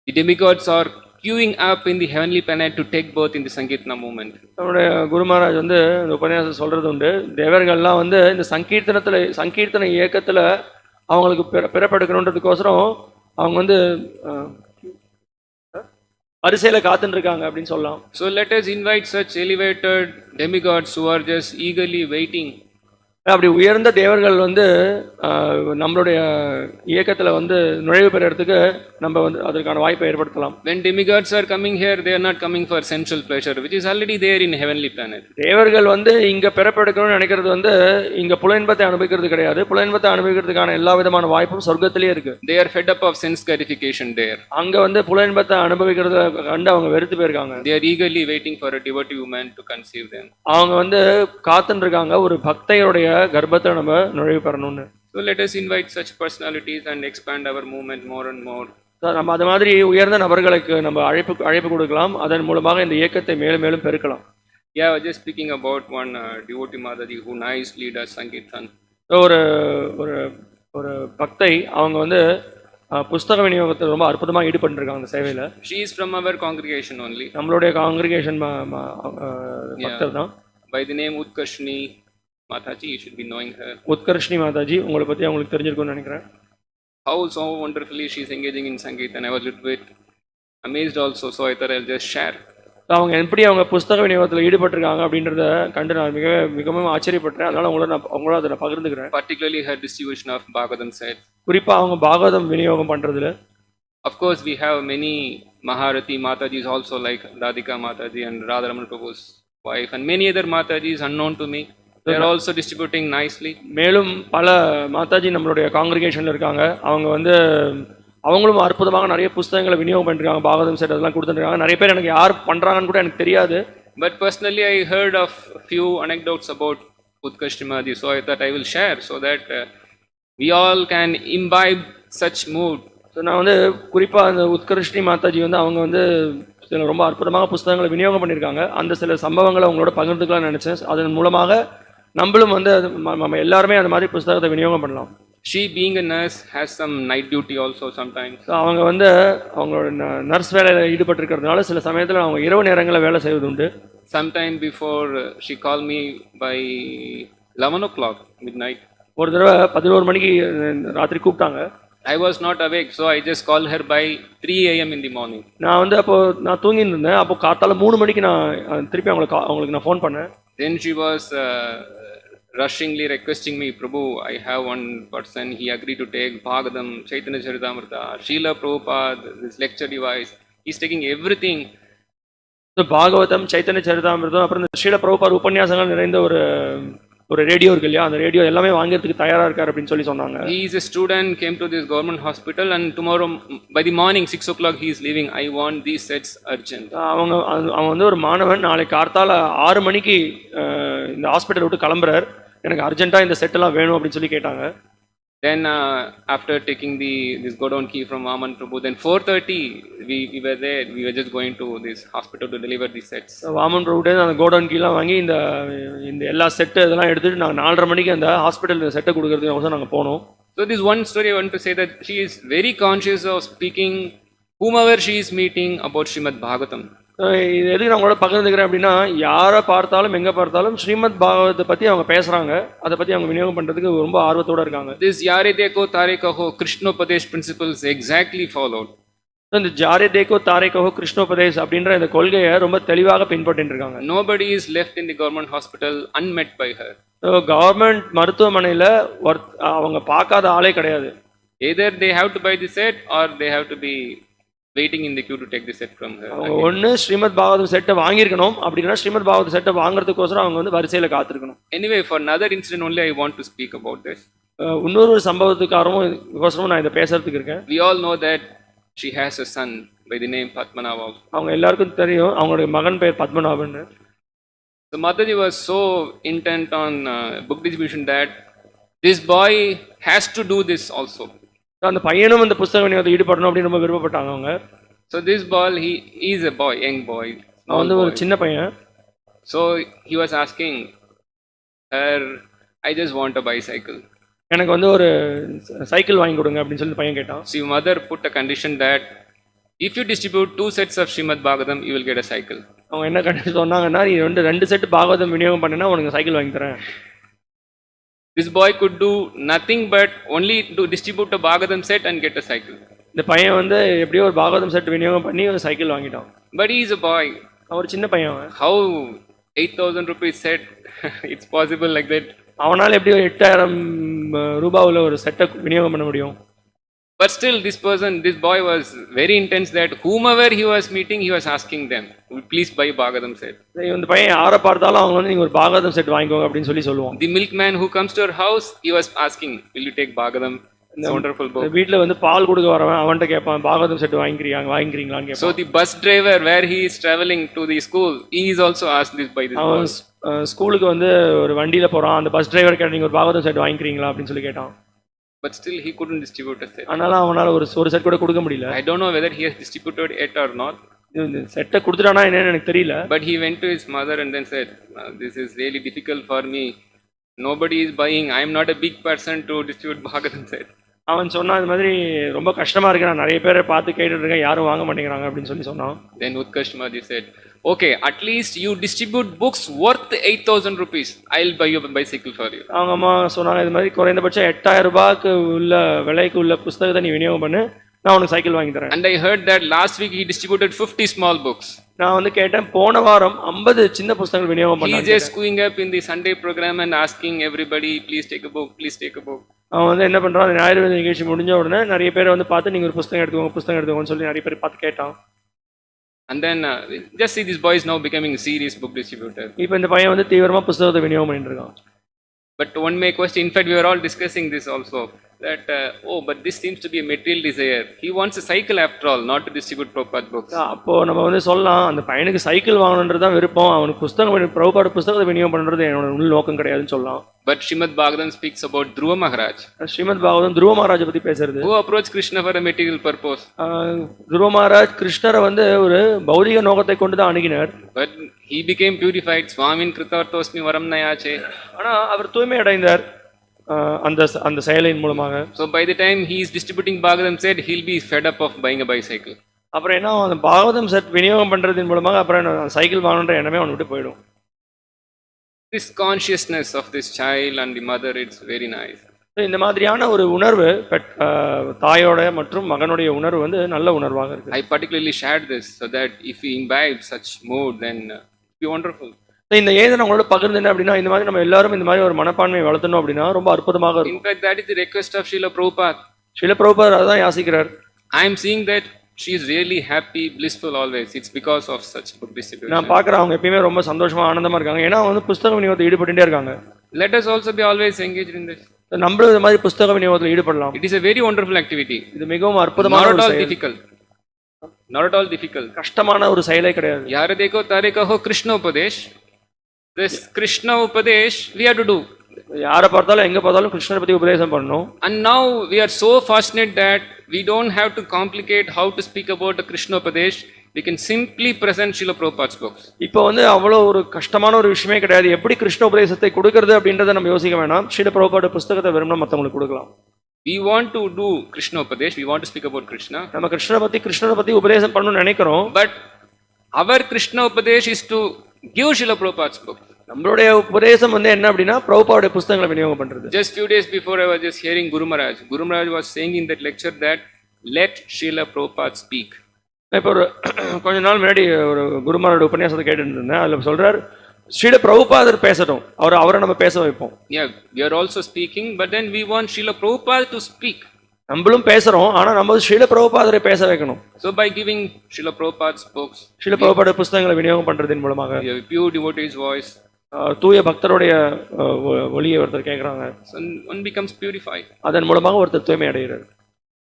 the demigods are queuing up in the heavenly planet to take birth in the Sankirtana movement.
நம்முடைய குரு மகாராஜ் வந்து இந்த உபன்யாசம் சொல்றது உண்டு. தேவர்கள்லாம் வந்து இந்த சங்கீர்த்தன இயக்கத்துல அவங்களுக்கு பிறப்பெடுக்கணுன்றதுக்கோசரம் அவங்க வந்து வரிசையில காத்துட்டு இருக்காங்க அப்படின்னு சொல்லலாம்.
So let us invite such elevated demigods who are just eagerly waiting.
அப்படி உயர்ந்த தேவர்கள் வந்து நம்மளுடைய இயக்கத்துல வந்து நுழைவு பெறறதுக்கு நம்ம வந்து அதற்கான வாய்ப்பை ஏற்படுத்தலாம்.
When demigods are coming here, they are not coming for sensual pleasure, which is already there in heavenly planet.
தேவர்கள் வந்து இங்க பிறப்பெடுக்கணும்னு நினைக்கிறது வந்து இங்க புலன்பத்தை அனுபவிக்கிறது கிடையாது. புலன்பத்தை அனுபவிக்கிறதுக்கான எல்லா விதமான வாய்ப்பும் சொர்க்கத்திலேயே இருக்கு.
They are fed up of sense gratification there.
அங்க வந்து புலன்பத்தை அனுபவிக்கிறத கண்டு அவங்க வெறுத்து போயிருக்காங்க.
They are eagerly waiting for a devotee woman to conceive them.
அவங்க வந்து காத்துட்டு இருக்காங்க ஒரு பக்தையோடைய கர்ப்பத்தை நம்ம நுழைவு பெறணும்னு.
So let us invite such personalities and expand our movement more and more.
நம்ம அது மாதிரி உயர்ந்த நபர்களுக்கு நம்ம அழைப்பு கொடுக்கலாம். அதன் மூலமாக இந்த இயக்கத்தை மேலும் மேலும் பெருக்கலாம்.
Yeah, I was just speaking about one devotee Mataji who nicely does Sankirtan.
ஒரு ஒரு ஒரு பக்தை அவங்க வந்து புஸ்தக விநியோகத்தில் ரொம்ப அற்புதமாக ஈடுபட்டுருக்காங்க அந்த சேவையில்.
She is from our congregation only.
நம்மளுடைய காங்கிரிகேஷன் பக்தர் தான்.
By the name Utkarshini Mataji, you should be knowing her.
உத்கர்ஷினி Mataji உங்களை பற்றி அவங்களுக்கு தெரிஞ்சிருக்கும்னு நினைக்கிறேன்.
How so wonderfully she is engaging in Sankirtan. I was a little bit amazed also, so I thought I'll just share.
அவங்க எப்படி அவங்க புஸ்தக விநியோகத்தில் ஈடுபட்டிருக்காங்க அப்படின்றத கண்டு நான் மிகவும் ஆச்சரியப்பட்டேன். அதனால அவங்களோட அதை நான் பகிர்ந்துக்கிறேன்.
Particularly her distribution of Bhagavatam set.
குறிப்பாக அவங்க பாகவதம் விநியோகம் பண்ணுறதுல.
Of course, we have many Maharati Matajis also, like Radhika Mataji and Radharamana Prabhu's wife, and many other Matajis unknown to me. They are also distributing nicely. மேலும் பல மாதாஜி நம்மளுடைய காங்கிரிகேஷன்ல இருக்காங்க. அவங்க வந்து அவங்களும் அற்புதமாக நிறைய புத்தகங்களை விநியோகம் பண்ணிருக்காங்க. பாகவதம் செட் அதெல்லாம் கொடுத்துருக்காங்க. நிறைய பேர் எனக்கு யார் பண்றாங்கன்னு கூட எனக்கு தெரியாது. But personally I heard of few anecdotes about Utkarshni, so I thought I will share so that we all can imbibe such mood.
So நான் வந்து குறிப்பாக அந்த உத்கர்ஷினி மாதாஜி வந்து அவங்க வந்து சில ரொம்ப அற்புதமாக புத்தகங்களை விநியோகம் பண்ணியிருக்காங்க. அந்த சில சம்பவங்களை அவங்களோட பகிர்ந்துக்கலாம்னு நினச்சேன். அதன் மூலமாக நம்மளும் வந்து நம்ம எல்லாருமே அந்த மாதிரி புத்தகத்தை விநியோகம் பண்ணலாம்.
She, being a nurse, has some night duty also sometimes.
So, அவங்க வந்து அவங்களோட நர்ஸ் வேலையில் ஈடுபட்டிருக்கிறதுனால சில சமயத்தில் அவங்க இரவு நேரங்களில் வேலை செய்வது உண்டு.
Sometime before she called me by 11 o'clock midnight.
ஒரு தடவை 11 மணிக்கு ராத்திரி கூப்பிட்டாங்க.
I was not awake, so I just called her by 3 a.m. in the morning.
நான் வந்து அப்போ நான் தூங்கிட்டு இருந்தேன். அப்போ காத்தால 3 மணிக்கு நான் திருப்பி அவங்களுக்கு நான் ஃபோன் பண்ணேன்.
Then she was rushingly requesting me, Prabhu, I have one person, he agreed to take Bhagavatam, Chaitanya Charitamrita, Srila Prabhupada, this lecture device, he's taking everything.
Bhagavatam, Chaitanya சரிதாமிர்தம், அப்புறம் இந்த ஸ்ரீல பிரபுபாத் உபன்யாசங்கள் நிறைந்த ஒரு ரேடியோ இருக்கு இல்லையா, அந்த ரேடியோ எல்லாமே வாங்கிறதுக்கு தயாரா இருக்காரு அப்படின்னு சொல்லி சொன்னாங்க.
He is a student, came to this government hospital, and tomorrow by the morning 6 o'clock he is leaving. I want these sets urgent.
அவன் வந்து ஒரு மாணவன், நாளைக்கு கார்த்தால 6 மணிக்கு இந்த ஹாஸ்பிட்டல் விட்டு கிளம்புறார், எனக்கு அர்ஜென்ட்டா இந்த செட் எல்லாம் வேணும் அப்படின்னு சொல்லி கேட்டாங்க.
Then after taking this godown key from Vaman Prabhu, then 4:30 we were there. We were just going to this hospital to deliver these sets.
Vaman பிரபுட்டே அந்த கோடவுன் கீலாம் வாங்கி இந்த எல்லா செட்டு இதெல்லாம் எடுத்துட்டு நாங்கள் 4:30 மணிக்கு அந்த ஹாஸ்பிட்டல் செட்டை கொடுக்கறதுக்கு நாங்கள் போனோம்.
So this one story I want to say that she is very conscious of speaking whomever she is meeting about Srimad Bhagavatam.
இது எதுக்கு நான் உங்களோட பகிர்ந்துக்கிறேன் அப்படின்னா, யாரை பார்த்தாலும் எங்கே பார்த்தாலும் ஸ்ரீமத் பாகவத்தை பற்றி அவங்க பேசுகிறாங்க, அதை பற்றி அவங்க விநியோகம் பண்ணுறதுக்கு ரொம்ப ஆர்வத்தோடு இருக்காங்க.
This யாரே தேக்கோ தாரே கஹோ கிருஷ்ணோபதேஷ் principles exactly followed.
இந்த ஜாரே தேக்கோ தாரே கஹோ கிருஷ்ணோபதேஷ் அப்படின்ற இந்த கொள்கையை ரொம்ப தெளிவாக பின்பற்றிட்டு இருக்காங்க.
Nobody is left in the government hospital unmet by her.
Government மருத்துவமனையில் அவங்க பார்க்காத ஆளே கிடையாது.
Either they have to buy the set or they have to be waiting in the queue to take the set from her.
ஒன்னு ஸ்ரீமத் பாகவதம் செட்டை வாங்கியிருக்கணும், அப்படின்னா ஸ்ரீமத் பாகவதம் செட்டை வாங்குறதுக்கோசரம் அவங்க வந்து வரிசையில் காத்திருக்கணும்.
Anyway, for another incident only I want to speak about this.
இன்னொரு சம்பவத்துக்காரமும் நான் இதை பேசுறதுக்கு இருக்கேன்.
We all know that she has a son by the name Padmanabha.
அவங்க எல்லாருக்கும் தெரியும் அவங்களுடைய மகன் பெயர் Padmanabhan.
The Mataji was so intent on book distribution that this boy has to do this also.
அந்த பையனும் அந்த புத்தக விநியோகத்தில் ஈடுபடணும் அப்படின்னு ரொம்ப விருப்பப்பட்டாங்க அவங்க.
So this boy, he is a boy, young boy.
அவன் வந்து ஒரு சின்ன பையன்.
So he was asking her, I just want a bicycle.
எனக்கு வந்து ஒரு சைக்கிள் வாங்கி கொடுங்க அப்படின்னு சொல்லி பையன் கேட்டான்.
So mother put a condition that if you distribute 2 sets of Srimad Bhagavatam, you will get a cycle.
அவங்க என்ன கண்டிஷன் சொன்னாங்கன்னா, நீ 2 செட் பாகவதம் விநியோகம் பண்ணினா உனக்கு சைக்கிள் வாங்கி தரேன். This boy could do nothing but only to distribute a Bhagavatam set and get a cycle. இந்த பையன் வந்து எப்படியோ ஒரு பாகவதம் செட் விநியோகம் பண்ணி ஒரு சைக்கிள் வாங்கிட்டான்.
But he is a boy.
அவர் சின்ன பையன்.
How 8,000 rupees set? It's possible like that.
அவனால எப்படி 8,000 ரூபாயில ஒரு செட்டை விநியோகம் பண்ண முடியும்?
But still this boy was very intense that whomever he was meeting, he was asking them, please buy Bhagavatam set.
இந்த பையன் யாரை பார்த்தாலும் அவங்க வந்து நீங்க ஒரு பாகவதம் செட் வாங்கிக்கோங்க அப்படின்னு சொல்லி சொல்லுவான்.
The milkman who comes to our house, he was asking, will you take Bhagavatam? It's a wonderful book.
வீட்ல வந்து பால் கொடுக்க வரவன் அவன்கிட்ட கேட்பான், பாகவதம் செட் வாங்கிக்கிறீங்களான்னு கேட்பான்.
So the bus driver where he is traveling to the school, he is also asked this by this boy.
ஸ்கூலுக்கு வந்து ஒரு வண்டியில போறான், அந்த பஸ் டிரைவர் கேட்ட நீங்க ஒரு பாகவதம் செட் வாங்கிக்கிறீங்களா அப்படின்னு சொல்லி கேட்டான்.
But still he couldn't distribute a set.
ஆனால அவனால ஒரு செட் கூட கொடுக்க முடியல.
I don't know whether he has distributed it or not.
இந்த செட்டை கொடுத்துட்டானா என்னன்னு எனக்கு தெரியல.
But he went to his mother and then said, this is really difficult for me. Nobody is buying. I am not a big person to distribute Bhagavatam set.
அவன் சொன்னா இந்த மாதிரி ரொம்ப கஷ்டமா இருக்கு, நான் நிறைய பேரை பார்த்து கேட்டுட்டு இருக்கேன், யாரும் வாங்க மாட்டேங்கிறாங்க அப்படின்னு சொல்லி சொன்னான்.
Then Utkarsh Maji said, okay, at least you distribute books worth 8,000 rupees. I'll buy you a bicycle for you.
அவங்க அம்மா சொன்னாங்க, இது மாதிரி குறைந்தபட்சம் 8,000 ரூபாய்க்கு உள்ள விலைக்கு உள்ள புத்தகத்தை நீ விநியோகம் பண்ணு, நான் உனக்கு சைக்கிள் வாங்கி தரேன்.
And I heard that last week he distributed 50 small books.
நான் வந்து கேட்டேன், போன வாரம் 50 சின்ன புத்தகங்கள் விநியோகம் பண்ணாங்க.
He just queuing up in the Sunday program and asking everybody, please take a book, please take a book.
அவன் வந்து என்ன பண்றான், ஞாயிறு நிகழ்ச்சி முடிஞ்ச உடனே நிறைய பேரை வந்து பார்த்து நீங்க ஒரு புத்தகம் எடுத்துக்கோங்கன்னு சொல்லி நிறைய பேர் பார்த்து கேட்டான்.
And then just see this boy is now becoming a serious book distributor.
இப்போ இந்த பையன் வந்து தீவிரமா புத்தகத்தை விநியோகம் பண்ணிட்டு இருக்கான்.
But one may question, in fact we were all discussing this also, that but this seems to be a material desire. He wants a cycle after all, not to distribute Prabhupada books.
அப்போ நம்ம வந்து சொல்லலாம், அந்த பையனுக்கு cycle வாங்கணுன்றது தான் விருப்பம், அவனுக்கு பிரபுபாத புத்தகத்தை விநியோகம் பண்றது என்னோட உள் நோக்கம் கிடையாதுன்னு சொல்லலாம்.
But Srimad Bhagavatam speaks about Dhruva Maharaj.
Srimad Bhagavatam துருவ மகாராஜை பத்தி பேசுறது.
Who approached Krishna for a material purpose.
துருவ மகாராஜ் கிருஷ்ணரை வந்து ஒரு பௌதிக நோக்கத்தை கொண்டு தான் அணுகினார்.
But he became purified. Swamin Kritarthosmi Varam Nayache.
ஆனா அவர் தூய்மை அடைந்தார். அந்த செயலின் மூலமாக.
So by the time he is distributing Bhagavatam set, he'll be fed up of buying a bicycle.
அப்புறம் என்ன ஆகும், அந்த பாகவதம் செட் விநியோகம் பண்றதின் மூலமாக அப்புறம் என்ன, சைக்கிள் வாங்கணுன்ற எண்ணமே அவனை விட்டு போயிடும்.
This consciousness of this child and the mother, it's very nice.
இந்த மாதிரியான ஒரு உணர்வு தாயோட மற்றும் மகனுடைய உணர்வு வந்து நல்ல உணர்வாக இருக்கு.
I particularly shared this so that if we imbibe such mood, then it'll be wonderful.
இந்த ஏதை நான் உங்களோட பகிர்ந்தேன் அப்படின்னா, இந்த மாதிரி நம்ம எல்லாரும் இந்த மாதிரி ஒரு மனப்பான்மையை வளர்த்தணும் அப்படின்னா ரொம்ப அற்புதமாக இருக்கும்.
In fact, that is the request of Srila Prabhupada.
Srila பிரபுபாதர் அதான் யாசிக்கிறார்.
I am seeing that she is really happy, blissful always. It's because of such book distribution.
நான் பார்க்குறேன் அவங்க எப்பயுமே ரொம்ப சந்தோஷமா ஆனந்தமா இருக்காங்க. ஏன்னா அவங்க வந்து புஸ்தக விநியோகத்தில் ஈடுபட்டுட்டே இருக்காங்க.
Let us also be always engaged in this.
நம்மளும் இந்த மாதிரி புஸ்தக விநியோகத்தில் ஈடுபடலாம்.
It is a very wonderful activity.
இது மிகவும் அற்புதமான
Not
ஒரு
at all
செயல்.
difficult. Not at all difficult.
கஷ்டமான ஒரு செயலே கிடையாது.
यार देखो तारे कहो Krishna Upadesh. This Krishna Upadesh we have to do.
யாரை பார்த்தாலும் எங்க பார்த்தாலும் கிருஷ்ணரை பத்தி உபதேசம் பண்ணணும்.
And now we are so fortunate that we don't have to complicate how to speak about the Krishna Upadesh. We can simply present Srila Prabhupada's books.
இப்போ வந்து அவ்வளோ ஒரு கஷ்டமான ஒரு விஷயமே கிடையாது. எப்படி கிருஷ்ண உபதேசத்தை கொடுக்கறது அப்படின்றத நம்ம யோசிக்க வேணாம். ஸ்ரீல பிரபுபாத புஸ்தகத்தை வெறும்னா மற்றவங்களுக்கு கொடுக்கலாம்.
We want to do Krishna Upadesh. We want to speak about Krishna.
நம்ம கிருஷ்ணரை பத்தி உபதேசம் பண்ணணும்னு நினைக்கிறோம்.
But our Krishna Upadesh is to give Srila Prabhupada's book.
நம்மளுடைய உபதேசம் வந்து என்ன அப்படின்னா பிரபுபாவுடைய புஸ்தகங்களை விநியோகம் பண்றது.
Just few days before I was just hearing Guru Maharaj. Guru Maharaj was saying in that lecture that let Srila Prabhupada speak.
இப்போ ஒரு கொஞ்ச நாள் முன்னாடி ஒரு குருமாரோட உபன்யாசத்தை கேட்டுட்டு இருந்தேன். அதில் சொல்றார், ஸ்ரீல பிரபுபாதர் பேசட்டும், அவரை நம்ம பேச வைப்போம்.
Yeah, we are also speaking, but then we want Srila Prabhupada to speak.
நம்மளும் பேசுறோம், ஆனா நம்ம ஸ்ரீல பிரபுபாதரை பேச வைக்கணும்.
So by giving Srila Prabhupada's books,
Srila Prabhupada புஸ்தகங்களை விநியோகம் பண்றதின் மூலமாக
we have a pure devotee's voice.
தூய பக்தருடைய ஒளியை ஒருத்தர் கேட்கறாங்க.
So one becomes purified.
அதன் மூலமாக ஒருத்தர் தூய்மை அடைகிறார்.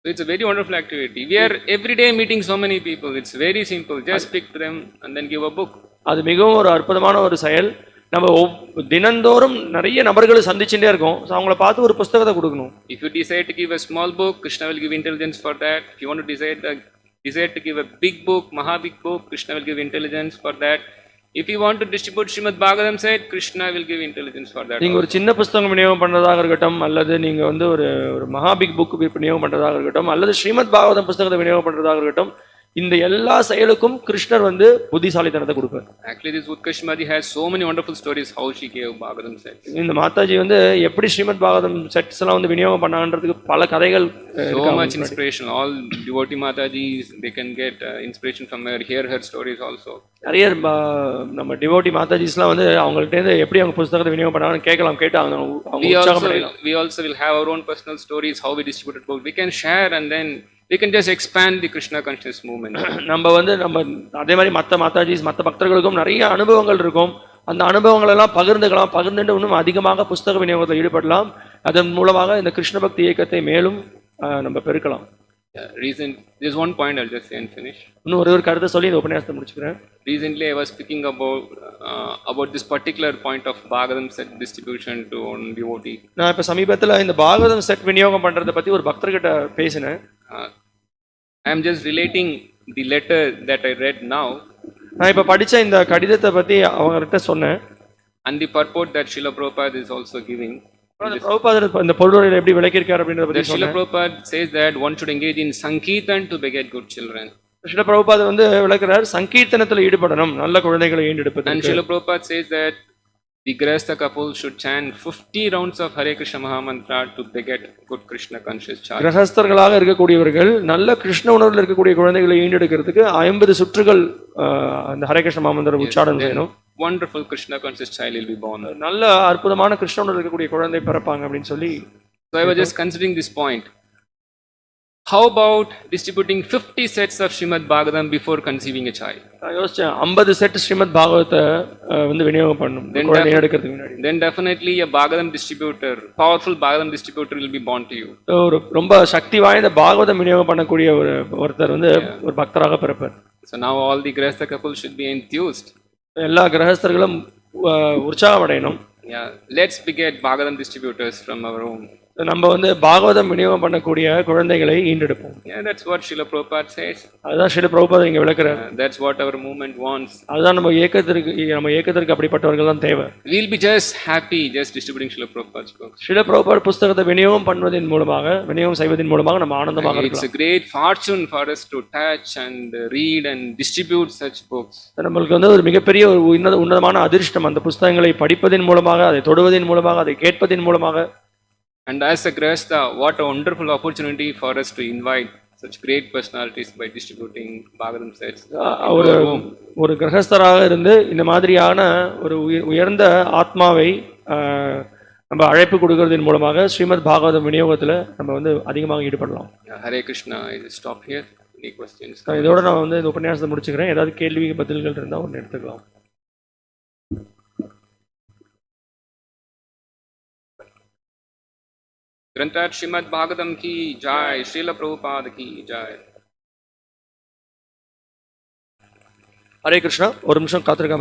So it's a very wonderful activity. We are every day meeting so many people. It's very simple. Just speak to them and then give a book.
அது மிகவும் ஒரு அற்புதமான ஒரு செயல். நம்ம தினந்தோறும் நிறைய நபர்களை சந்திச்சுட்டே இருக்கோம். அவங்கள பார்த்து ஒரு புஸ்தகத்தை கொடுக்கணும்.
If you decide to give a small book, Krishna will give intelligence for that. If you want to decide to give a big book, Maha big book, Krishna will give intelligence for that. If you want to distribute Srimad Bhagavatam set, Krishna will give intelligence for that.
நீங்க ஒரு சின்ன புத்தகம் விநியோகம் பண்றதாக இருக்கட்டும், அல்லது நீங்க வந்து ஒரு மகா பிக் புக் விநியோகம் பண்றதாக இருக்கட்டும், அல்லது ஸ்ரீமத் பாகவதம் புத்தகத்தை விநியோகம் பண்றதாக இருக்கட்டும், இந்த எல்லா செயலுக்கும் கிருஷ்ணர் வந்து புத்திசாலித்தனத்தை கொடுப்பார்.
Actually, this Utkashmaji has so many wonderful stories how she gave Bhagavatam sets.
இந்த மாதாஜி வந்து எப்படி ஸ்ரீமத் பாகவதம் செட்ஸ் எல்லாம் வந்து விநியோகம் பண்ணான்றதுக்கு பல கதைகள்.
So much inspiration. All devotee Matajis, they can get inspiration from her, hear her stories also.
நிறைய நம்ம டிவோட்டி மாதாஜிஸ்லாம் வந்து அவங்கள்ட்ட இருந்து எப்படி அவங்க புத்தகத்தை விநியோகம் பண்ணாங்கன்னு கேட்கலாம். கேட்டு அவங்க
we also will have our own personal stories how we distributed books. We can share and then we can just expand the Krishna consciousness movement.
நம்ம அதே மாதிரி மற்ற மாதாஜிஸ் மற்ற பக்தர்களுக்கும் நிறைய அனுபவங்கள் இருக்கும். அந்த அனுபவங்கள் எல்லாம் பகிர்ந்துட்டு இன்னும் அதிகமாக புஸ்தக விநியோகத்தில் ஈடுபடலாம். அதன் மூலமாக இந்த கிருஷ்ண பக்தி இயக்கத்தை மேலும் நம்ம பெருக்கலாம்.
There's one point I'll just say and finish.
இன்னும் ஒரு கருத்தை சொல்லி இந்த உபன்யாசத்தை முடிச்சுக்கிறேன்.
Recently I was speaking about this particular point of Bhagavatam set distribution to one devotee.
நான் இப்ப சமீபத்துல இந்த பாகவதம் செட் விநியோகம் பண்றதை பத்தி ஒரு பக்தர்கிட்ட பேசினேன்.
I am just relating the letter that I read now.
நான் இப்ப படிச்ச இந்த கடிதத்தை பத்தி அவங்ககிட்ட சொன்னேன்.
And the purport that Srila Prabhupada is also giving.
பிரபுபாதர் இந்த பொருளுரையில எப்படி விளக்கியிருக்கார் அப்படின்றத பத்தி சொன்னேன்.
Srila Prabhupada says that one should engage in sankirtan to beget good children.
Srila பிரபுபாதர் வந்து விளக்குறார், சங்கீர்த்தனத்துல ஈடுபடணும் நல்ல குழந்தைகளை ஈண்டெடுப்பது.
And Srila Prabhupada says that the Grahastha couple should chant 50 rounds of Hare Krishna Mahamantra to beget good Krishna conscious child.
கிரகஸ்தர்களாக இருக்கக்கூடியவர்கள் நல்ல கிருஷ்ண உணர்வில் இருக்கக்கூடிய குழந்தைகளை ஈண்டெடுக்கிறதுக்கு 50 சுற்றுகள் அந்த ஹரே கிருஷ்ண மகாமந்திர உச்சாரணம் செய்யணும்.
Wonderful Krishna conscious child will be born.
நல்ல அற்புதமான கிருஷ்ண உணர்வில் இருக்கக்கூடிய குழந்தை பிறப்பாங்க அப்படின்னு சொல்லி.
So I was just considering this point. How about distributing 50 sets of Srimad Bhagavatam before conceiving a child?
நான் யோசிச்சேன் 50 செட் ஸ்ரீமத் பாகவத்தை வந்து விநியோகம் பண்ணணும் குழந்தை எடுக்கிறதுக்கு முன்னாடி.
Then definitely a Bhagavatam distributor, powerful Bhagavatam distributor will be born to you.
ஒரு ரொம்ப சக்தி வாய்ந்த பாகவதம் விநியோகம் பண்ணக்கூடிய ஒருத்தர் வந்து ஒரு பக்தராக பிறப்பார்.
So now all the Grahastha couple should be enthused.
எல்லா கிரகஸ்தர்களும் உற்சாகம் அடையணும்.
Yeah, let's beget Bhagavatam distributors from our home.
நம்ம வந்து பாகவதம் விநியோகம் பண்ணக்கூடிய குழந்தைகளை ஈண்டெடுப்போம்.
Yeah, that's what Srila Prabhupada says.
அதுதான் ஸ்ரீல பிரபுபாதர் இங்க விளக்குறார்.
That's what our movement wants.
அதுதான் நம்ம ஏக்கத்திற்கு அப்படிப்பட்டவர்கள் தான் தேவை.
We'll be just happy just distributing Srila Prabhupada's books.
Srila பிரபுபாதர் புஸ்தகத்தை விநியோகம் செய்வதன் மூலமாக நம்ம ஆனந்தமாக
It's
இருக்கலாம்.
a great fortune for us to touch and read and distribute such books.
நம்மளுக்கு வந்து ஒரு மிகப்பெரிய ஒரு உன்னதமான அதிர்ஷ்டம் அந்த புஸ்தகங்களை படிப்பதன் மூலமாக, அதை தொடுவதன் மூலமாக, அதை கேட்பதன் மூலமாக.
And as a Grahastha, what a wonderful opportunity for us to invite such great personalities by distributing Bhagavatam sets.
ஒரு கிரகஸ்தராக இருந்து இந்த மாதிரியான ஒரு உயர்ந்த ஆத்மாவை நம்ம அழைப்பு கொடுக்கறதன் மூலமாக ஸ்ரீமத் பாகவதம் விநியோகத்தில் நம்ம வந்து அதிகமாக ஈடுபடலாம்.
Hare Krishna, I will stop here. Any questions?
இதோட நான் வந்து இந்த உபன்யாசத்தை முடிச்சுக்கிறேன். ஏதாவது கேள்வி பதில்கள் இருந்தால் ஒன்று எடுத்துக்கலாம்.
ग्रंथराज श्रीमद् भागवतम की जय, श्रील प्रभुपाद की जय.
ஹரே கிருஷ்ணா. ஒரு நிமிஷம் காத்திருக்காம